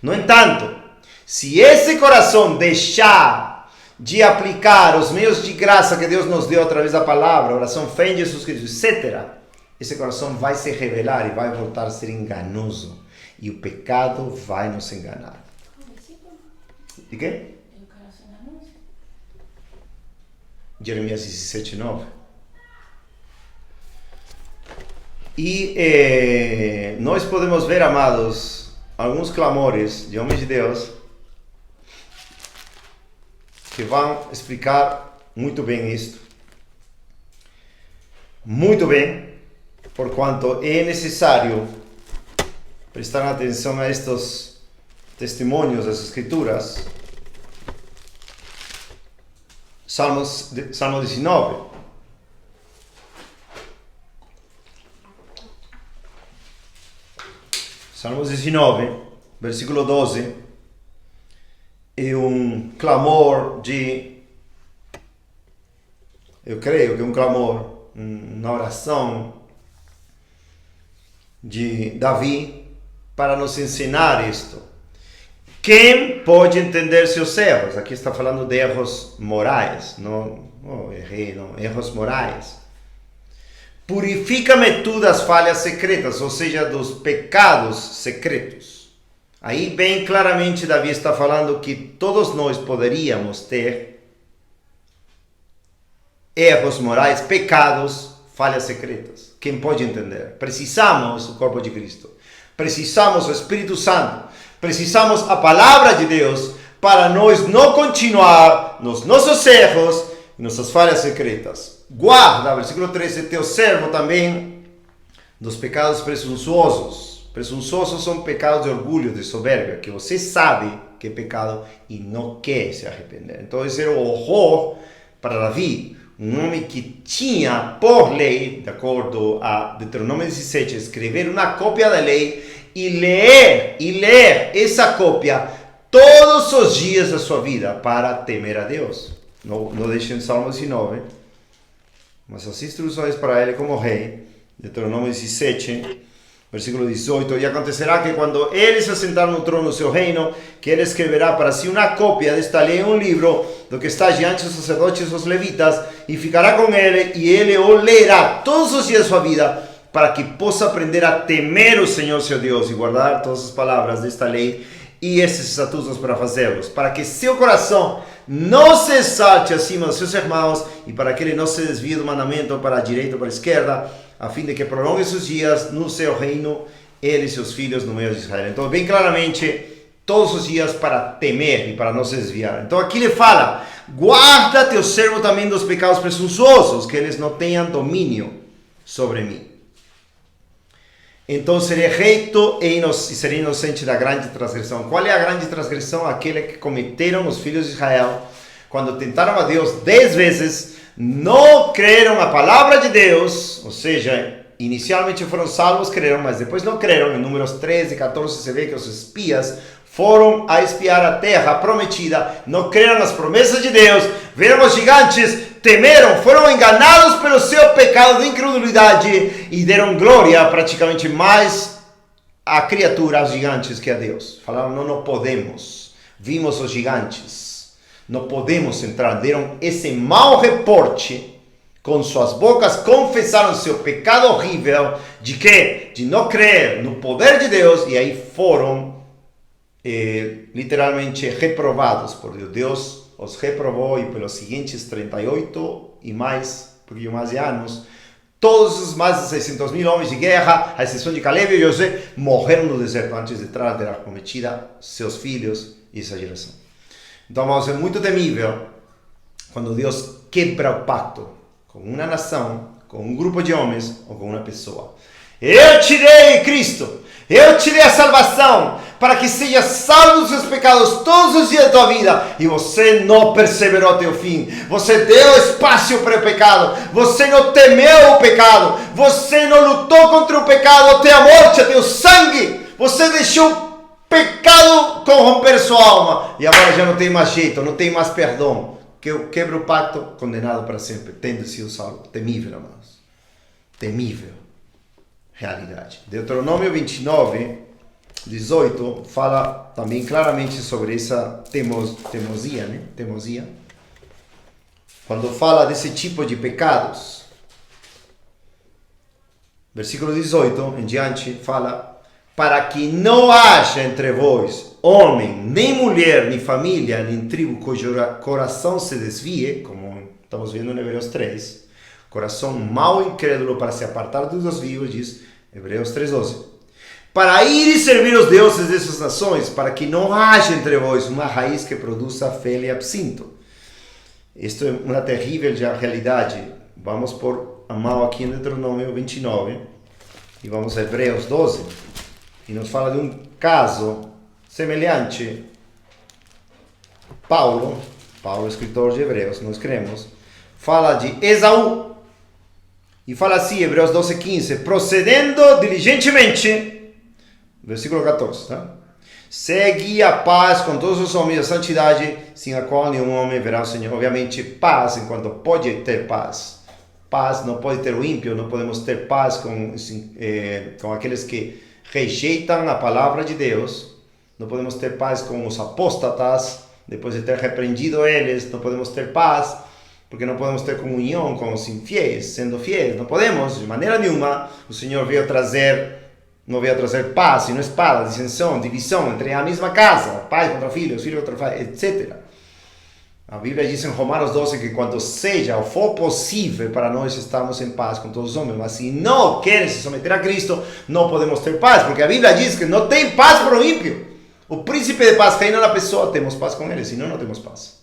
No entanto, se esse coração deixar de aplicar os meios de graça que Deus nos deu através da palavra, oração, fé em Jesus Cristo, etc., esse coração vai se rebelar e vai voltar a ser enganoso. E o pecado vai nos enganar. De quê? Jeremias 17:9. E nós podemos ver, amados, alguns clamores de homens de Deus que vão explicar muito bem isto. Muito bem, porquanto é necessário prestar atenção a estes testemunhos das Escrituras. Salmo 19. Salmos 19, versículo 12, é um clamor eu creio que é um clamor, uma oração de Davi para nos ensinar isto. Quem pode entender seus erros? Aqui está falando de erros morais, erros morais. Purifica-me tu das falhas secretas, ou seja, dos pecados secretos. Aí bem claramente Davi está falando que todos nós poderíamos ter erros morais, pecados, falhas secretas. Quem pode entender? Precisamos do corpo de Cristo. Precisamos do Espírito Santo. Precisamos a palavra de Deus para nós não continuar nos nossos erros e nossas falhas secretas. Guarda, versículo 13, teu servo também dos pecados presunçosos. Presunçosos são pecados de orgulho, de soberba, que você sabe que é pecado e não quer se arrepender. Então esse era o horror para Davi, um homem que tinha por lei, de acordo a Deuteronômio 17, escrever uma cópia da lei e ler essa cópia todos os dias da sua vida para temer a Deus. Não deixe em Salmo 19, mas as instruções para ele como rei, Deuteronômio 17, versículo 18, e acontecerá que quando ele se assentar no trono do seu reino, que ele escreverá para si uma cópia desta lei em um livro, do que está diante dos sacerdotes e dos levitas, e ficará com ele, e ele o lerá todos os dias da sua vida, para que possa aprender a temer o Senhor seu Deus, e guardar todas as palavras desta lei, e esses estatutos para fazê-los, para que seu coração não se exalte acima dos seus irmãos, e para que ele não se desvie do mandamento para a direita ou para a esquerda, a fim de que prolongue seus dias no seu reino, ele e seus filhos no meio de Israel. Então, bem claramente, todos os dias para temer e para não se desviar. Então, aqui ele fala, guarda teu servo também dos pecados presunçosos, que eles não tenham domínio sobre mim. Então, serei reto e serei inocente da grande transgressão. Qual é a grande transgressão? Aquela que cometeram os filhos de Israel, quando tentaram a Deus 10 vezes, não creram a palavra de Deus, ou seja, inicialmente foram salvos, creram, mas depois não creram. Em Números 13 e 14 se vê que os espias foram a espiar a terra prometida, não creram nas promessas de Deus, viram os gigantes, temeram, foram enganados pelo seu pecado de incredulidade e deram glória praticamente mais à criatura, aos gigantes, que a Deus. Falaram, não podemos, vimos os gigantes, não podemos entrar. Deram esse mau reporte, com suas bocas confessaram seu pecado horrível, de quê? De não crer no poder de Deus, e aí foram literalmente reprovados por Deus. Deus os reprovou, e pelos seguintes 38 e mais, porque mais de anos, todos os mais de 600 mil homens de guerra, à exceção de Caleb e José, morreram no deserto antes de entrar na terra prometida, seus filhos e essa geração. Então, irmãos, é muito temível quando Deus quebra o pacto com uma nação, com um grupo de homens ou com uma pessoa. Eu te dei Cristo, eu te dei a salvação, para que seja salvo dos seus pecados todos os dias da tua vida, e você não perseverou até o fim, você deu espaço para o pecado, você não temeu o pecado, você não lutou contra o pecado até a morte, até o sangue, você deixou o pecado corromper sua alma, e agora já não tem mais jeito, não tem mais perdão. Quebra o pacto, condenado para sempre, tendo sido salvo. Temível, amados. Temível realidade. Deuteronômio 29, 18, fala também claramente sobre essa teimosia, né? Teimosia. Quando fala desse tipo de pecados. Versículo 18 em diante fala: para que não haja entre vós homem, nem mulher, nem família, nem tribo cujo coração se desvie, como estamos vendo em Hebreus 3, coração mau e incrédulo para se apartar dos Deus vivos, diz Hebreus 3:12, para ir e servir os deuses dessas nações, para que não haja entre vós uma raiz que produza fel e absinto. Isto é uma terrível realidade. Vamos pôr a mão aqui em Deuteronômio 29 e vamos a Hebreus 12, e nos fala de um caso semelhante. Paulo, escritor de Hebreus, nós cremos, fala de Esaú, e fala assim, Hebreus 12:15, procedendo diligentemente, versículo 14, tá? Segue a paz com todos os homens, a santidade, sem a qual nenhum homem verá o Senhor. Obviamente, paz, enquanto pode ter paz. Paz não pode ter o ímpio, não podemos ter paz com aqueles que rejeitam a palavra de Deus. Não podemos ter paz com os apóstatas, depois de ter repreendido eles. Não podemos ter paz, porque não podemos ter comunhão com os infiéis, sendo fiéis. Não podemos, de maneira nenhuma. O Senhor não veio trazer paz, e não espada, dissensão, divisão entre a mesma casa, pai contra filhos, filho contra pai, etc. A Bíblia diz em Romanos 12 que quando seja ou for possível para nós estarmos em paz com todos os homens, mas se não querem se someter a Cristo, não podemos ter paz, porque a Bíblia diz que não tem paz para o ímpio. O príncipe de paz reina na pessoa, temos paz com ele, senão não temos paz.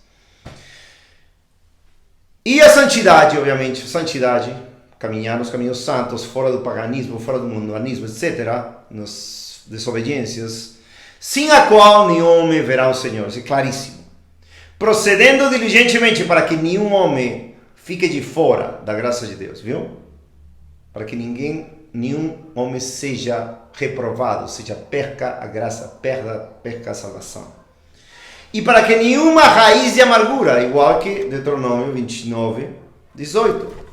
E a santidade, obviamente, caminhar nos caminhos santos, fora do paganismo, fora do mundanismo, etc., nas desobediências, sem a qual nenhum homem verá o Senhor. Isso é claríssimo. Procedendo diligentemente para que nenhum homem fique de fora da graça de Deus, viu? Para que nenhum homem seja reprovado, seja perca a graça, perca a salvação. E para que nenhuma raiz de amargura, igual que Deuteronômio 29, 18.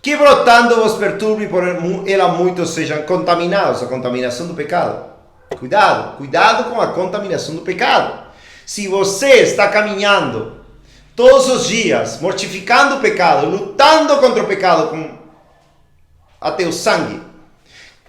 Que brotando vos perturbe por ela muitos sejam contaminados, a contaminação do pecado. Cuidado com a contaminação do pecado. Se você está caminhando todos os dias, mortificando o pecado, lutando contra o pecado até o sangue,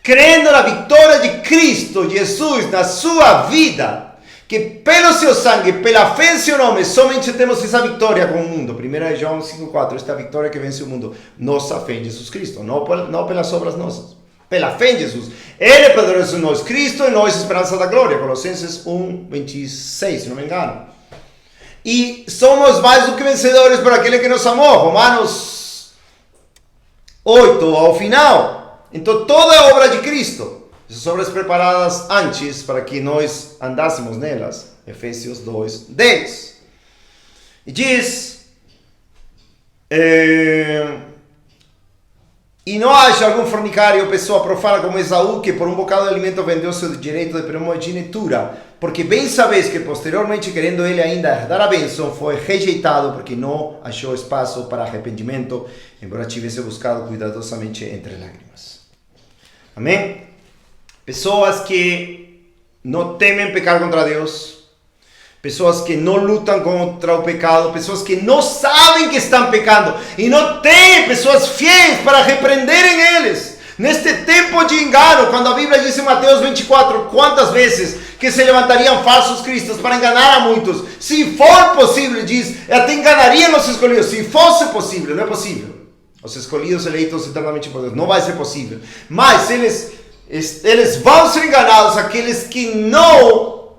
crendo na vitória de Cristo Jesus na sua vida, que pelo seu sangue, pela fé em seu nome, somente temos essa vitória com o mundo. 1 João 5,4, esta vitória que vence o mundo, nossa fé em Jesus Cristo, não pelas obras nossas, pela fé em Jesus. Ele é poderoso em nós, Cristo em nós, esperança da glória. Colossenses 1:26, se não me engano. E somos mais do que vencedores por aquele que nos amou. Romanos 8, ao final. Então toda a obra de Cristo, essas obras preparadas antes para que nós andássemos nelas. Efésios 2:10. E diz... E não haja algum fornicário ou pessoa profana como Esaú, que por um bocado de alimento vendeu seu direito de primogenitura, Porque bem sabes que posteriormente, querendo ele ainda herdar a bênção, foi rejeitado porque não achou espaço para arrependimento, embora tivesse buscado cuidadosamente entre lágrimas. Amém? Pessoas que não temem pecar contra Deus, pessoas que não lutam contra o pecado, pessoas que não sabem que estão pecando e não têm pessoas fiéis para repreenderem eles. Neste tempo de engano, quando a Bíblia diz em Mateus 24, quantas vezes que se levantariam falsos cristos para enganar a muitos. Se for possível, diz, até enganariam os escolhidos. Se fosse possível, não é possível. Os escolhidos eleitos eternamente por Deus, não vai ser possível. Mas eles vão ser enganados, aqueles que não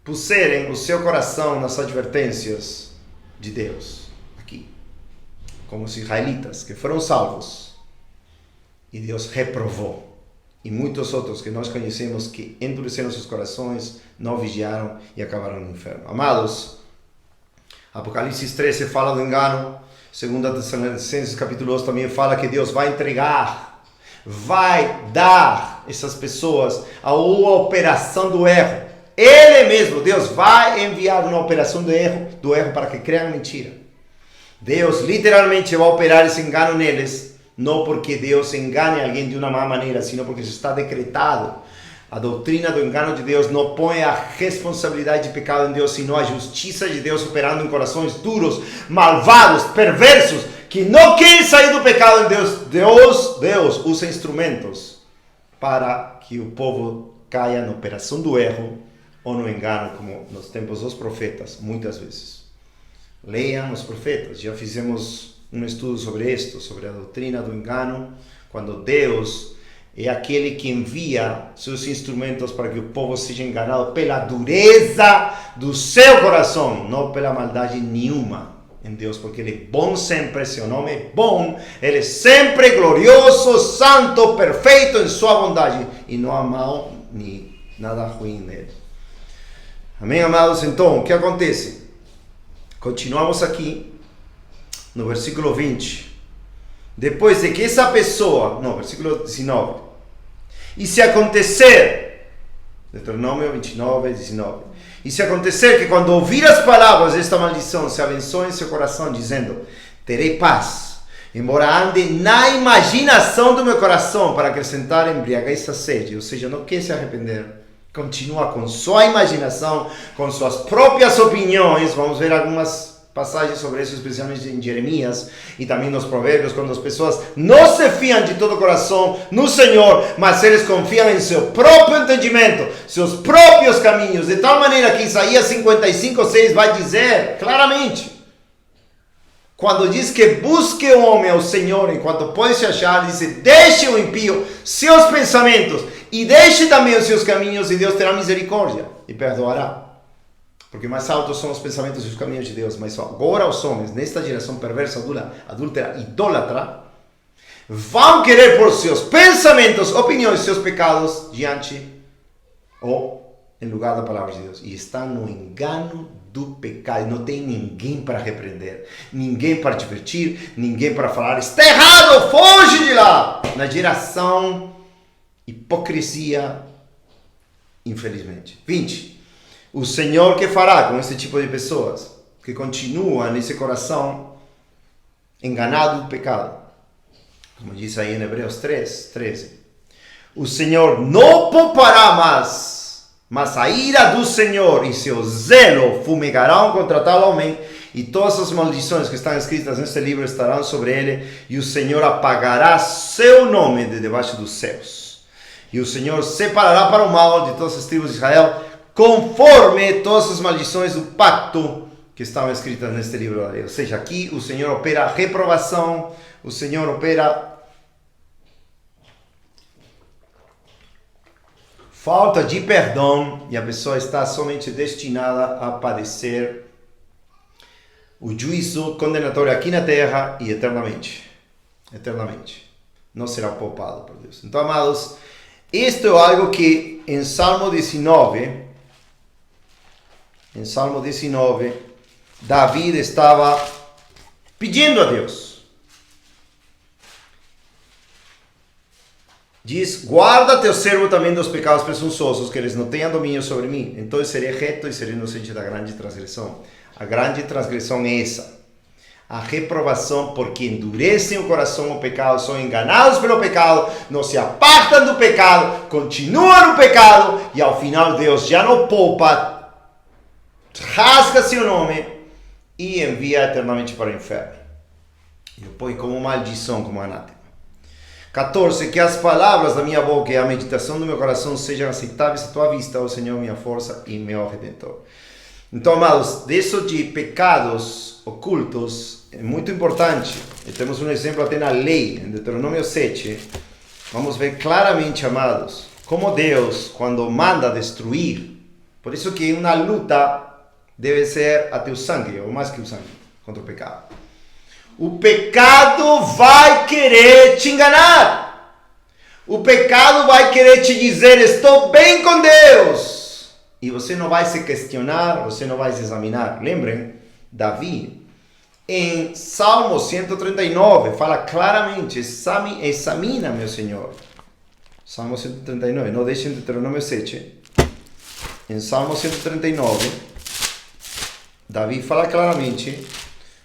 puserem o seu coração nas advertências de Deus. Aqui. Como os israelitas, que foram salvos. E Deus reprovou. E muitos outros que nós conhecemos que endureceram seus corações, não vigiaram e acabaram no inferno. Amados, Apocalipse 13 fala do engano. 2 Tessalonicenses capítulo 2 também fala que Deus vai entregar, vai dar essas pessoas a uma operação do erro. Ele mesmo, Deus, vai enviar uma operação do erro para que creiam mentira. Deus literalmente vai operar esse engano neles. Não porque Deus engane alguém de uma má maneira, sino porque isso está decretado. A doutrina do engano de Deus não põe a responsabilidade de pecado em Deus, sino a justiça de Deus operando em corações duros, malvados, perversos, que não querem sair do pecado em Deus. Deus usa instrumentos para que o povo caia na operação do erro ou no engano, como nos tempos dos profetas, muitas vezes. Leiam os profetas, já fizemos um estudo sobre isto, sobre a doutrina do engano, quando Deus é aquele que envia seus instrumentos para que o povo seja enganado pela dureza do seu coração, não pela maldade nenhuma em Deus, porque Ele é bom sempre, seu nome é bom, Ele é sempre glorioso, santo, perfeito em sua bondade, e não há mal nem nada ruim nele. Amém, amados? Então, o que acontece? Continuamos aqui no versículo 20, depois de que essa pessoa, versículo 19, e se acontecer, Deuteronômio 29, 19, e se acontecer que quando ouvir as palavras desta maldição, se abençoe em seu coração, dizendo, terei paz, embora ande na imaginação do meu coração para acrescentar embriaguez à sede, ou seja, não quer se arrepender, continua com sua imaginação, com suas próprias opiniões. Vamos ver algumas passagens sobre isso, especialmente em Jeremias e também nos Provérbios, quando as pessoas não se fiam de todo o coração no Senhor, mas eles confiam em seu próprio entendimento, seus próprios caminhos, de tal maneira que Isaías 55:6 vai dizer claramente, quando diz que busque o homem ao Senhor enquanto pode se achar, diz, deixe o impio seus pensamentos e deixe também os seus caminhos, e Deus terá misericórdia e perdoará. Porque mais altos são os pensamentos e os caminhos de Deus. Mas agora os homens, nesta geração perversa, adúltera, idólatra, vão querer por seus pensamentos, opiniões, seus pecados diante ou em lugar da palavra de Deus. E estão no engano do pecado. Não tem ninguém para repreender, ninguém para divertir, ninguém para falar, está errado, foge de lá. Na geração hipocrisia, infelizmente. 20. O Senhor que fará com esse tipo de pessoas que continuam nesse coração enganado do pecado. Como diz aí em Hebreus 3:13. O Senhor não poupará mas a ira do Senhor e seu zelo fumegarão contra tal homem, e todas as maldições que estão escritas neste livro estarão sobre ele, e o Senhor apagará seu nome de debaixo dos céus. E o Senhor separará para o mal de todas as tribos de Israel, conforme todas as maldições do pacto que estão escritas neste livro da lei. Ou seja, aqui o Senhor opera reprovação, o Senhor opera falta de perdão, e a pessoa está somente destinada a padecer o juízo condenatório aqui na terra e eternamente. Eternamente. Não será poupado por Deus. Então, amados, isto é algo que em Salmo 19, David estava pedindo a Deus. Diz, guarda teu servo também dos pecados presunçosos, que eles não tenham domínio sobre mim. Então eu serei reto e serei inocente da grande transgressão. A grande transgressão é essa. A reprovação, porque endurecem o coração ao pecado, são enganados pelo pecado, não se apartam do pecado, continuam no pecado, e ao final Deus já não poupa, rasga seu nome e envia eternamente para o inferno. E o põe como maldição, como anátema. 14. Que as palavras da minha boca e a meditação do meu coração sejam aceitáveis à tua vista, ó Senhor, minha força e meu Redentor. Então, amados, disso de pecados ocultos é muito importante. E temos um exemplo até na lei, em Deuteronômio 7. Vamos ver claramente, amados, como Deus, quando manda destruir, por isso que uma luta deve ser até o sangue, ou mais que o sangue, contra o pecado. O pecado vai querer te enganar. O pecado vai querer te dizer, estou bem com Deus. E você não vai se questionar, você não vai se examinar. Lembrem, Davi, em Salmo 139, fala claramente, examina, meu Senhor. Salmo 139, não deixem de Deuteronômio 7. Em Salmo 139, Davi fala claramente,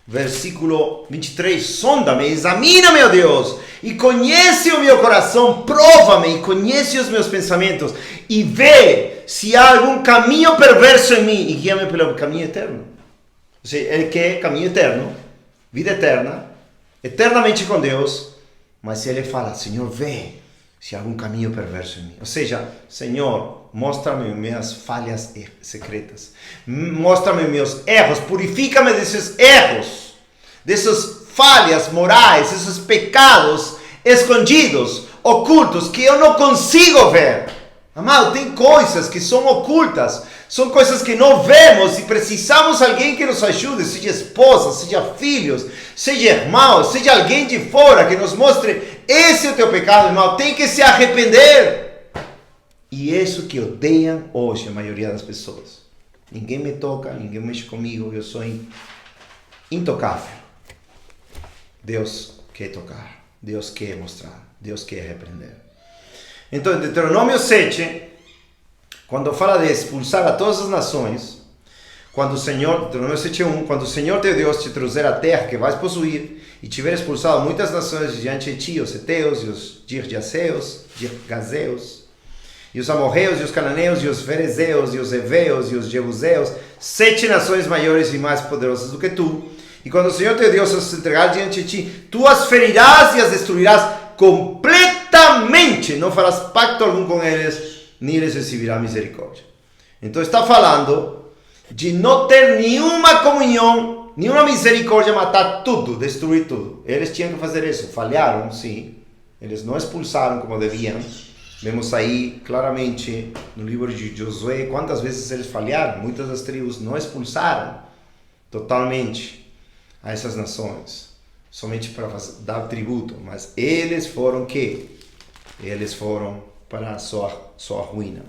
versículo 23, sonda-me, examina, meu Deus, e conhece o meu coração, prova-me e conhece os meus pensamentos, e vê se há algum caminho perverso em mim, e guia-me pelo caminho eterno. Ou seja, ele quer caminho eterno, vida eterna, eternamente com Deus, mas ele fala, Senhor, vê se há algum caminho perverso em mim. Ou seja, Senhor, mostra-me minhas falhas secretas. Mostra-me meus erros. Purifica-me desses erros. Dessas falhas morais. Desses pecados escondidos, ocultos, que eu não consigo ver. Amado, tem coisas que são ocultas. São coisas que não vemos e precisamos de alguém que nos ajude. Seja esposa, seja filhos, seja irmão, seja alguém de fora que nos mostre, esse é o teu pecado, irmão. Tem que se arrepender. E isso que odeiam hoje a maioria das pessoas. Ninguém me toca, ninguém mexe comigo, eu sou intocável. Deus quer tocar, Deus quer mostrar, Deus quer repreender. Então, em Deuteronômio 7, quando fala de expulsar a todas as nações, quando o Senhor, Deuteronômio 7:1, quando o Senhor teu Deus te trouxer a terra que vais possuir, e tiver expulsado muitas nações diante de ti, os heteus, e os girgazeus, e os amorreus, e os cananeus, e os ferezeus, e os heveus, e os jebuseus, 7 nações maiores e mais poderosas do que tu. E quando o Senhor teu Deus as entregar diante de ti, tu as ferirás e as destruirás completamente. Não farás pacto algum com eles, nem eles recebirão misericórdia. Então está falando de não ter nenhuma comunhão, nenhuma misericórdia, matar tudo, destruir tudo. Eles tinham que fazer isso. Falharam, sim. Eles não expulsaram como deviam. Vemos aí claramente no livro de Josué quantas vezes eles falharam. Muitas das tribos não expulsaram totalmente a essas nações, somente para dar tributo. Mas eles foram que? Eles foram para a sua ruína.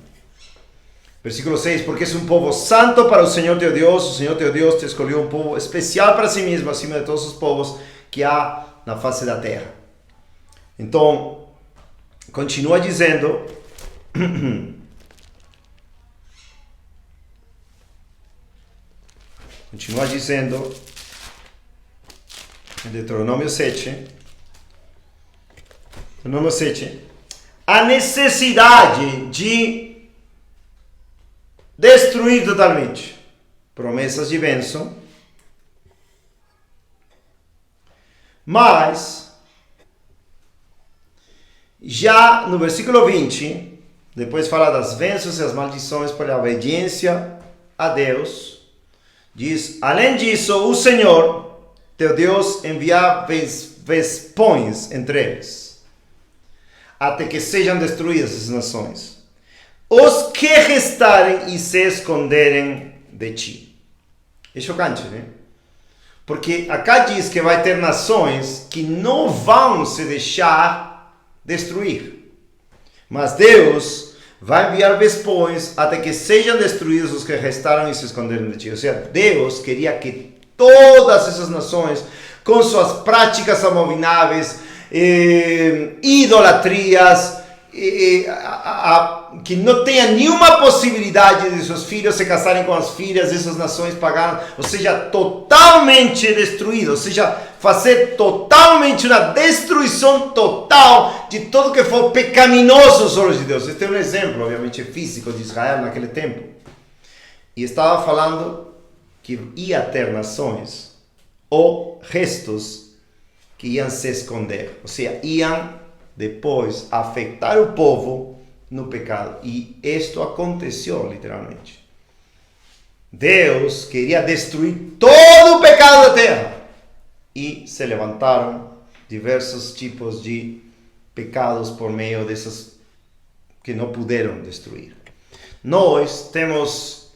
Versículo 6, porque és um povo santo para o Senhor teu Deus. O Senhor teu Deus te escolheu um povo especial para si mesmo, acima de todos os povos que há na face da terra. Então, continua dizendo, em Deuteronômio 7, a necessidade de destruir totalmente promessas de bênção, mas já no versículo 20, depois fala das bênçãos e as maldições por obediência a Deus, diz, além disso, o Senhor, teu Deus, envia vespões entre eles, até que sejam destruídas as nações, os que restarem e se esconderem de ti. É chocante, né? Porque acá diz que vai ter nações que não vão se deixar destruir. Mas Deus vai enviar vespões até que sejam destruídos os que restaram e se esconderam de ti. Ou seja, Deus queria que todas essas nações, com suas práticas abomináveis, idolatrias, que não tenha nenhuma possibilidade de seus filhos se casarem com as filhas dessas nações paganas, ou seja, totalmente destruído, ou seja, fazer totalmente uma destruição total de tudo que for pecaminoso aos olhos de Deus. Este é um exemplo, obviamente, físico de Israel naquele tempo. E estava falando que ia ter nações ou restos que iam se esconder, ou seja, iam depois afetar o povo no pecado. E isto aconteceu literalmente. Deus queria destruir todo o pecado da terra. E se levantaram diversos tipos de pecados por meio desses que não puderam destruir. Nós temos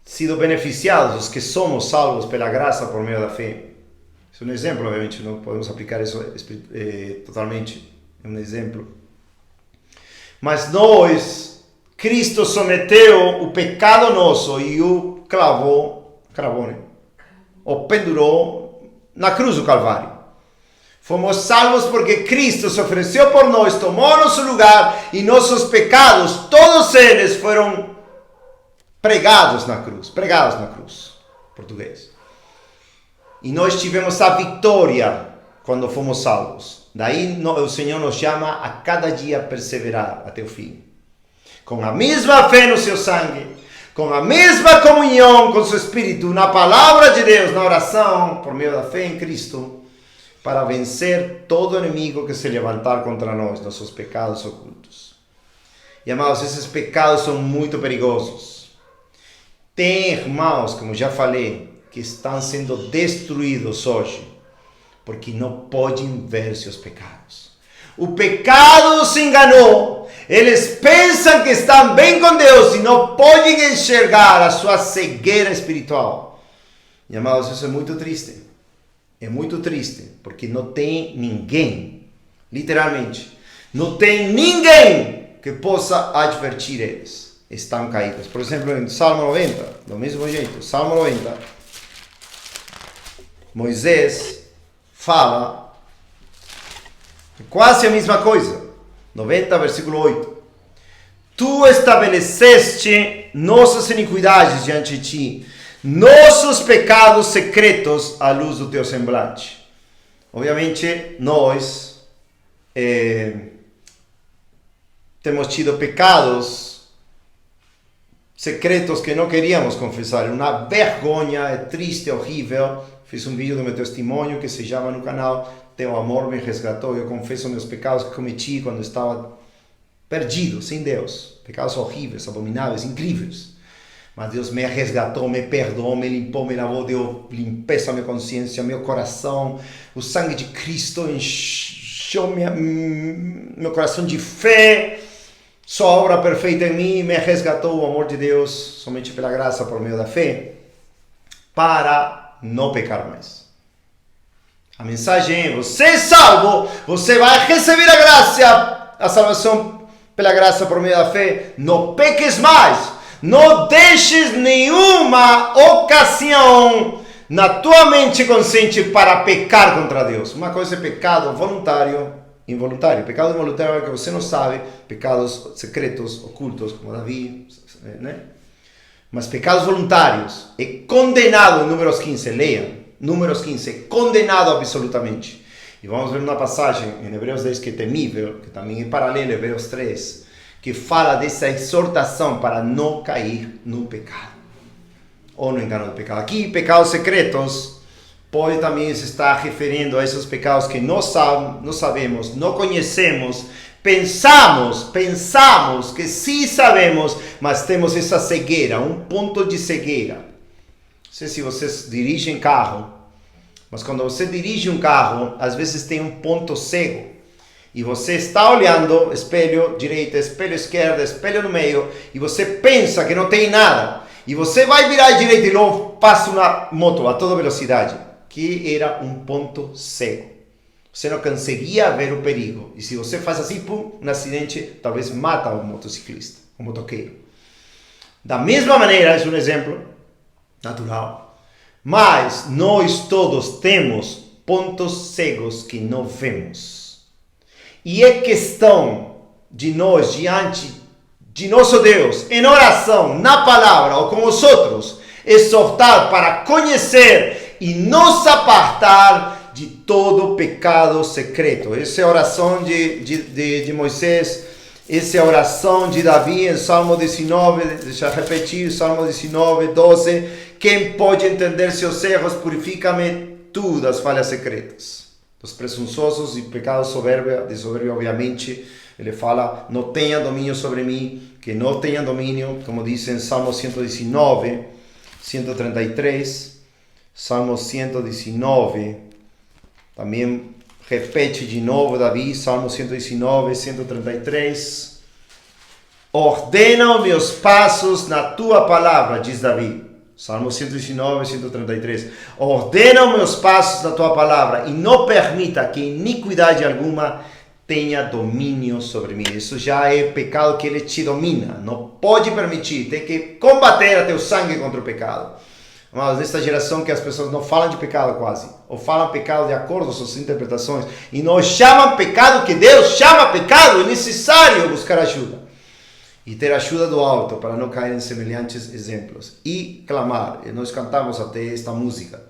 sido beneficiados, os que somos salvos pela graça por meio da fé. Isso é um exemplo, obviamente, não podemos aplicar isso totalmente, é um exemplo. Mas nós, Cristo someteu o pecado nosso e o cravou, ou pendurou na cruz do Calvário. Fomos salvos porque Cristo se ofereceu por nós, tomou nosso lugar e nossos pecados, todos eles foram pregados na cruz, português. E nós tivemos a vitória quando fomos salvos. Daí o Senhor nos chama a cada dia perseverar até o fim. Com a mesma fé no seu sangue, com a mesma comunhão com seu Espírito, na palavra de Deus, na oração, por meio da fé em Cristo, para vencer todo inimigo que se levantar contra nós, nossos pecados ocultos. E amados, esses pecados são muito perigosos. Tem irmãos, como já falei, que estão sendo destruídos hoje, porque não podem ver seus pecados. O pecado os enganou. Eles pensam que estão bem com Deus e não podem enxergar a sua cegueira espiritual. E amados, isso é muito triste. É muito triste, porque não tem ninguém, literalmente, não tem ninguém que possa advertir eles. Estão caídos. Por exemplo, em Salmo 90, do mesmo jeito, Salmo 90, Moisés fala quase a mesma coisa. 90, versículo 8. Tu estabeleceste nossas iniquidades diante de ti, nossos pecados secretos à luz do teu semblante. Obviamente, nós temos tido pecados secretos que não queríamos confessar. Uma vergonha, é triste, é horrível. Fiz um vídeo do meu testemunho que se chama no canal Teu Amor Me Resgatou. Eu confesso meus pecados que cometi quando estava perdido, sem Deus. Pecados horríveis, abomináveis, incríveis. Mas Deus me resgatou, me perdoou, me limpou, me lavou, deu limpeza à minha consciência, ao meu coração. O sangue de Cristo encheu meu coração de fé. Sua obra perfeita em mim me resgatou, o amor de Deus, somente pela graça, por meio da fé, para não pecar mais. A mensagem é: você é salvo, você vai receber a graça, a salvação pela graça por meio da fé. Não peques mais, não deixes nenhuma ocasião na tua mente consciente para pecar contra Deus. Uma coisa é pecado voluntário, involuntário. Pecado involuntário é que você não sabe, pecados secretos, ocultos, como Davi, né? Mas pecados voluntários é condenado em Números 15, leiam, Números 15, é condenado absolutamente. E vamos ver uma passagem em Hebreus 10 que é temível, que também é paralela a Hebreus 3, que fala dessa exortação para não cair no pecado, ou no engano do pecado. Aqui, pecados secretos, pode também se estar referindo a esses pecados que não sabemos, não conhecemos, pensamos que sim sabemos, mas temos essa cegueira, um ponto de cegueira. Não sei se vocês dirigem carro, mas quando você dirige um carro, às vezes tem um ponto cego. E você está olhando, espelho direita, espelho esquerda, espelho no meio, e você pensa que não tem nada. E você vai virar à direita e logo passa uma moto a toda velocidade, que era um ponto cego. Você não conseguia ver o perigo. E se você faz assim, pum, um acidente, talvez mata um motociclista, um motoqueiro. Da mesma maneira, é um exemplo natural. Mas nós todos temos pontos cegos que não vemos. E é questão de nós diante de nosso Deus, em oração, na palavra ou com os outros, exortar para conhecer e nos apartar de todo pecado secreto. Essa é a oração de Moisés, essa é a oração de Davi em Salmo 19, deixa eu repetir, Salmo 19, 12. Quem pode entender seus erros, purifica-me tu das falhas secretas. Dos presunçosos e pecados de soberbia, obviamente, ele fala, não tenha domínio sobre mim, que não tenha domínio, como diz em Salmo 119, 133, Salmo 119, também repete de novo Davi, Salmo 119, 133, ordena os meus passos na tua palavra, diz Davi. Salmo 119, 133. Ordena os meus passos na tua palavra e não permita que iniquidade alguma tenha domínio sobre mim. Isso já é pecado que ele te domina. Não pode permitir. Tem que combater até o sangue contra o pecado. Mas nesta geração que as pessoas não falam de pecado quase. Ou falam pecado de acordo com suas interpretações. E não chamam pecado que Deus chama pecado. É necessário buscar ajuda. E ter ajuda do alto para não cair em semelhantes exemplos. E clamar. E nós cantamos até esta música.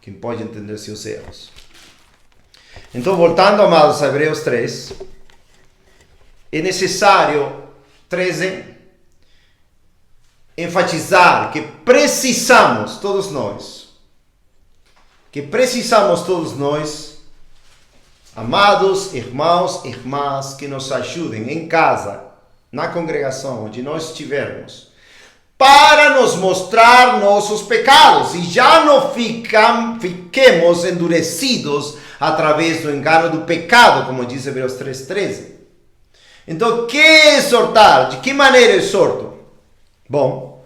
Quem pode entender seus erros. Então, voltando, amados, a Hebreus 3. É necessário, 13, enfatizar que precisamos, todos nós, amados irmãos e irmãs, que nos ajudem em casa, na congregação, onde nós estivermos, para nos mostrar nossos pecados e já não fiquemos endurecidos através do engano do pecado, como diz Hebreus 3:13. Então, que exortar? De que maneira exorto? Bom,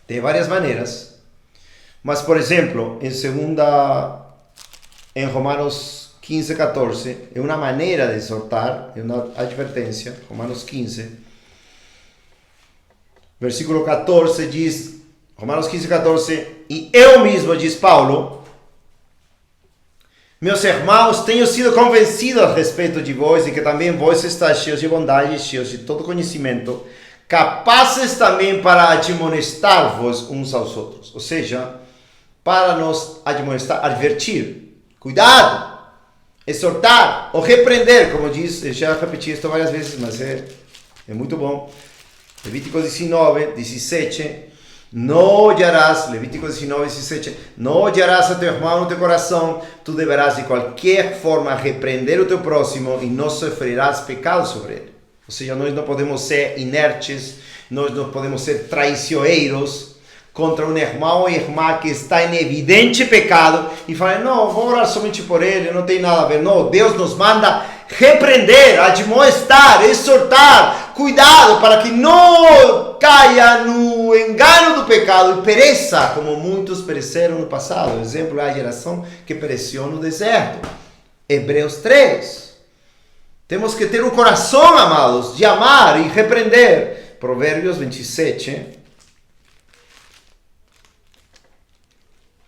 tem várias maneiras, mas, por exemplo, em Romanos 15:14, é uma maneira de exortar, é uma advertência. Romanos 15, versículo 14 diz, Romanos 15:14, e eu mesmo, diz Paulo, meus irmãos, tenho sido convencido a respeito de vós e que também vós estáis cheios de bondade, cheios de todo conhecimento, capazes também para admoestar-vos uns aos outros. Ou seja, para nos admoestar, advertir, cuidado, exortar ou repreender, como diz, eu já repeti isso várias vezes, mas é muito bom. Levítico 19, 17, não odiarás, Levítico 19, 17, não odiarás a teu irmão no teu coração, tu deverás de qualquer forma repreender o teu próximo e não sofrerás pecado sobre ele. Ou seja, nós não podemos ser inertes, nós não podemos ser traiçoeiros contra um irmão ou irmã que está em evidente pecado e falar, não, vou orar somente por ele, não tem nada a ver. Não, Deus nos manda repreender, admoestar, exortar, cuidado para que não caia no engano do pecado e pereça, como muitos pereceram no passado. O exemplo é a geração que pereceu no deserto. Hebreus 3. Temos que ter um coração, amados, de amar e repreender. Provérbios 27,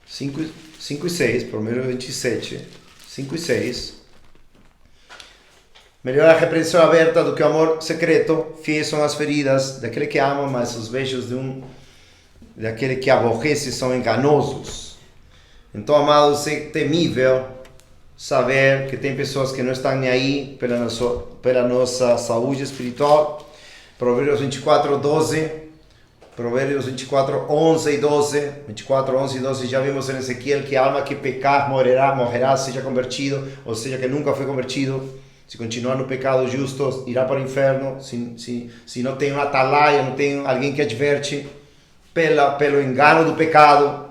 5 e 6. Provérbios 27, 5 e 6. Melhor a repreensão aberta do que o amor secreto. Fiéis são as feridas daquele que ama, mas os beijos daquele que aborrece são enganosos. Então, amados, é temível saber que tem pessoas que não estão nem aí pela nossa saúde espiritual. Provérbios 24, 12. Provérbios 24, 11 e 12. 24, 11 e 12. Já vimos em Ezequiel que a alma que pecar morrerá, seja convertido, ou seja, que nunca foi convertido. Se continuar no pecado justo, irá para o inferno. Se não tem uma atalaia, não tem alguém que adverte pelo engano do pecado.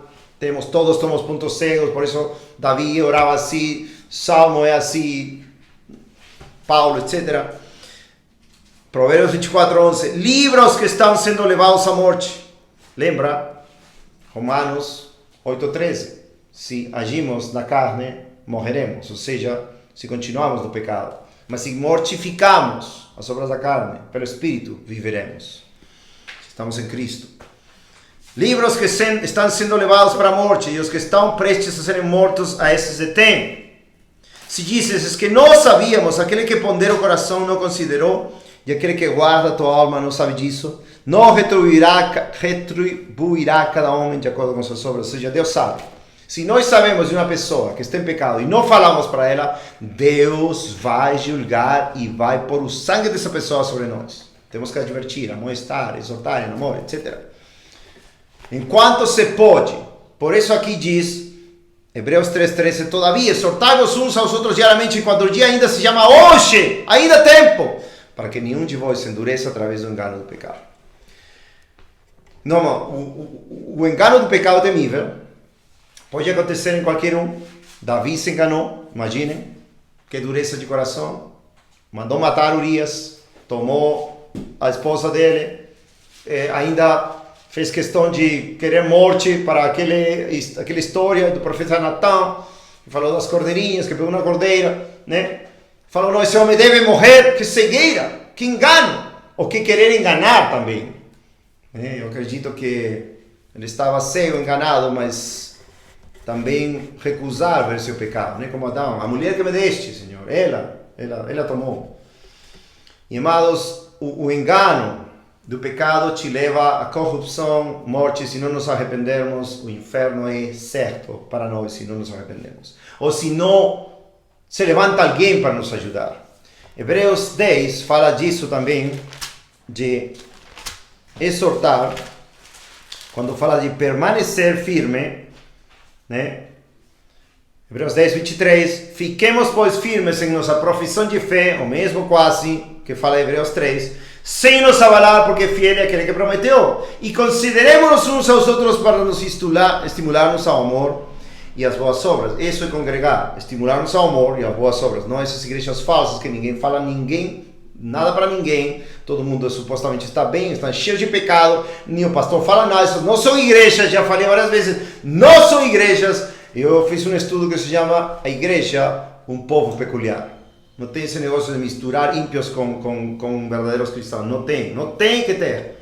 Todos somos pontos cegos, por isso Davi orava assim, Salmo é assim, Paulo, etc. Provérbios 24, 11. Livra os que estão sendo levados à morte. Lembra? Romanos 8, 13. Se agimos na carne, morreremos. Ou seja, se continuamos no pecado. Mas se mortificamos as obras da carne, pelo Espírito, viveremos. Estamos em Cristo. Livra os que estão sendo levados para a morte, e os que estão prestes a serem mortos, a esses detém. Se dizes que não sabíamos, aquele que pondera o coração não considerou, e aquele que guarda a tua alma não sabe disso? Não retribuirá cada homem de acordo com suas obras. Ou seja, Deus sabe. Se nós sabemos de uma pessoa que está em pecado e não falamos para ela, Deus vai julgar e vai pôr o sangue dessa pessoa sobre nós. Temos que advertir, amoestar, exortar em amor, etc. Enquanto se pode. Por isso aqui diz, Hebreus 3:13, todavia exortai-vos uns aos outros diariamente, enquanto o dia ainda se chama hoje, ainda há tempo, para que nenhum de vós se endureça através do engano do pecado. Não, o engano do pecado é temível. Pode acontecer em qualquer um. Davi se enganou, imaginem, que dureza de coração. Mandou matar Urias, tomou a esposa dele, ainda fez questão de querer morte para aquela história do profeta Natan, que falou das cordeirinhas, que pegou uma cordeira, né? Falou, não, esse homem deve morrer, que cegueira, que engano, ou que querer enganar também. Eu acredito que ele estava cego, enganado, mas também recusar ver seu pecado, né? Como Adão, a mulher que me deste, Senhor, ela tomou. E amados, o engano do pecado te leva à corrupção, morte, se não nos arrependermos, o inferno é certo para nós se não nos arrependermos. Ou se não se levanta alguém para nos ajudar. Hebreus 10 fala disso também, de exortar, quando fala de permanecer firme, né? Hebreus 10, 23, fiquemos pois firmes em nossa profissão de fé, ou mesmo quase, que fala Hebreus 3, sem nos abalar, porque fiel é aquele que prometeu, e consideremos uns aos outros para nos estimular-nos ao amor e às boas obras. Isso é congregar, estimular-nos ao amor e às boas obras, não essas igrejas falsas que ninguém fala nada para ninguém, todo mundo supostamente está bem, está cheio de pecado, nem o pastor fala nada, isso não são igrejas, já falei várias vezes, não são igrejas. Eu fiz um estudo que se chama a igreja, um povo peculiar. Não tem esse negócio de misturar ímpios com verdadeiros cristãos, não tem que ter.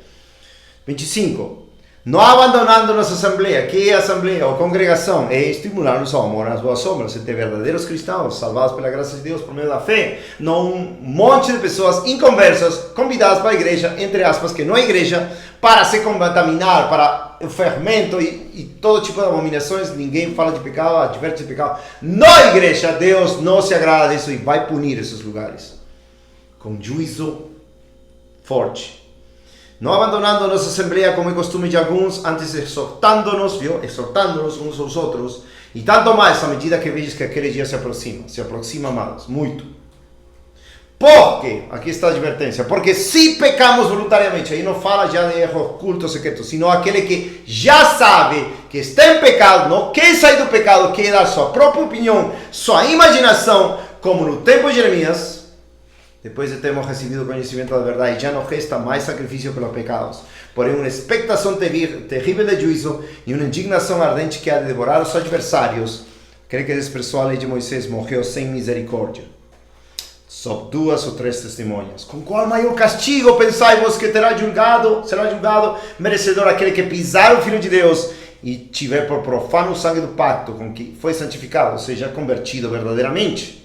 25. Não abandonando nossa assembleia. Que é a assembleia ou congregação? É estimular-nos ao amor nas boas obras, ser verdadeiros cristãos, salvados pela graça de Deus por meio da fé. Não um monte de pessoas inconversas, convidadas para a igreja, entre aspas, que não é igreja, para se contaminar, para o fermento e todo tipo de abominações. Ninguém fala de pecado, adverte de pecado. Na igreja, Deus não se agrada disso e vai punir esses lugares com juízo forte. Não abandonando nossa assembleia como é costume de alguns, antes exortando-nos, exortando-nos uns aos outros, e tanto mais à medida que vejas que aquele dia se aproxima, amados, muito. Porque, aqui está a advertência, porque se pecamos voluntariamente, aí não fala já de erro oculto, secreto, sino aquele que já sabe que está em pecado, não quer sair do pecado, quer dar sua própria opinião, sua imaginação, como no tempo de Jeremias. Depois de termos recebido o conhecimento da verdade, já não resta mais sacrifício pelos pecados, porém uma expectação terrível de juízo e uma indignação ardente que há de devorar os adversários. Creio que expressou a lei de Moisés, morreu sem misericórdia. Sob 2 ou 3 testemunhas. Com qual maior castigo pensai-vos que será julgado, merecedor aquele que pisar o Filho de Deus e tiver por profano o sangue do pacto com que foi santificado, ou seja, convertido verdadeiramente.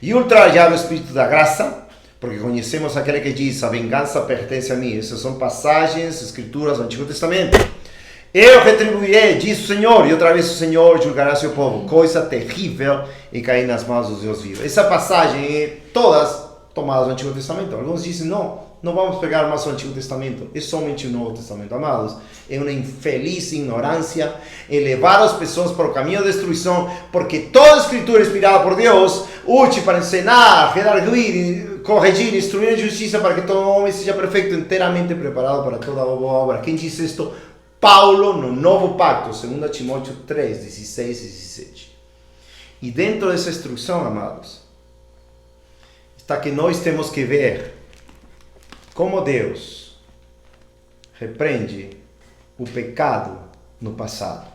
E ultrajar o Espírito da graça, porque conhecemos aquele que diz, a vingança pertence a mim. Essas são passagens, escrituras do Antigo Testamento. Eu retribuirei, diz o Senhor, e outra vez o Senhor julgará seu povo. Coisa terrível e cair nas mãos dos Deus vivos. Essa passagem é todas tomadas do Antigo Testamento. Alguns dizem, não vamos pegar mais o Antigo Testamento, é somente o Novo Testamento. Amados, é uma infeliz ignorância, é levar as pessoas para o caminho da destruição, porque toda a Escritura é inspirada por Deus, útil para ensinar, redarguir, corrigir, instruir em justiça, para que todo homem seja perfeito, inteiramente preparado para toda boa obra. Quem diz isto? Paulo, no Novo Pacto, 2 Timóteo 3, 16 e 17. E dentro dessa instrução, amados, está que nós temos que ver como Deus repreende o pecado no passado.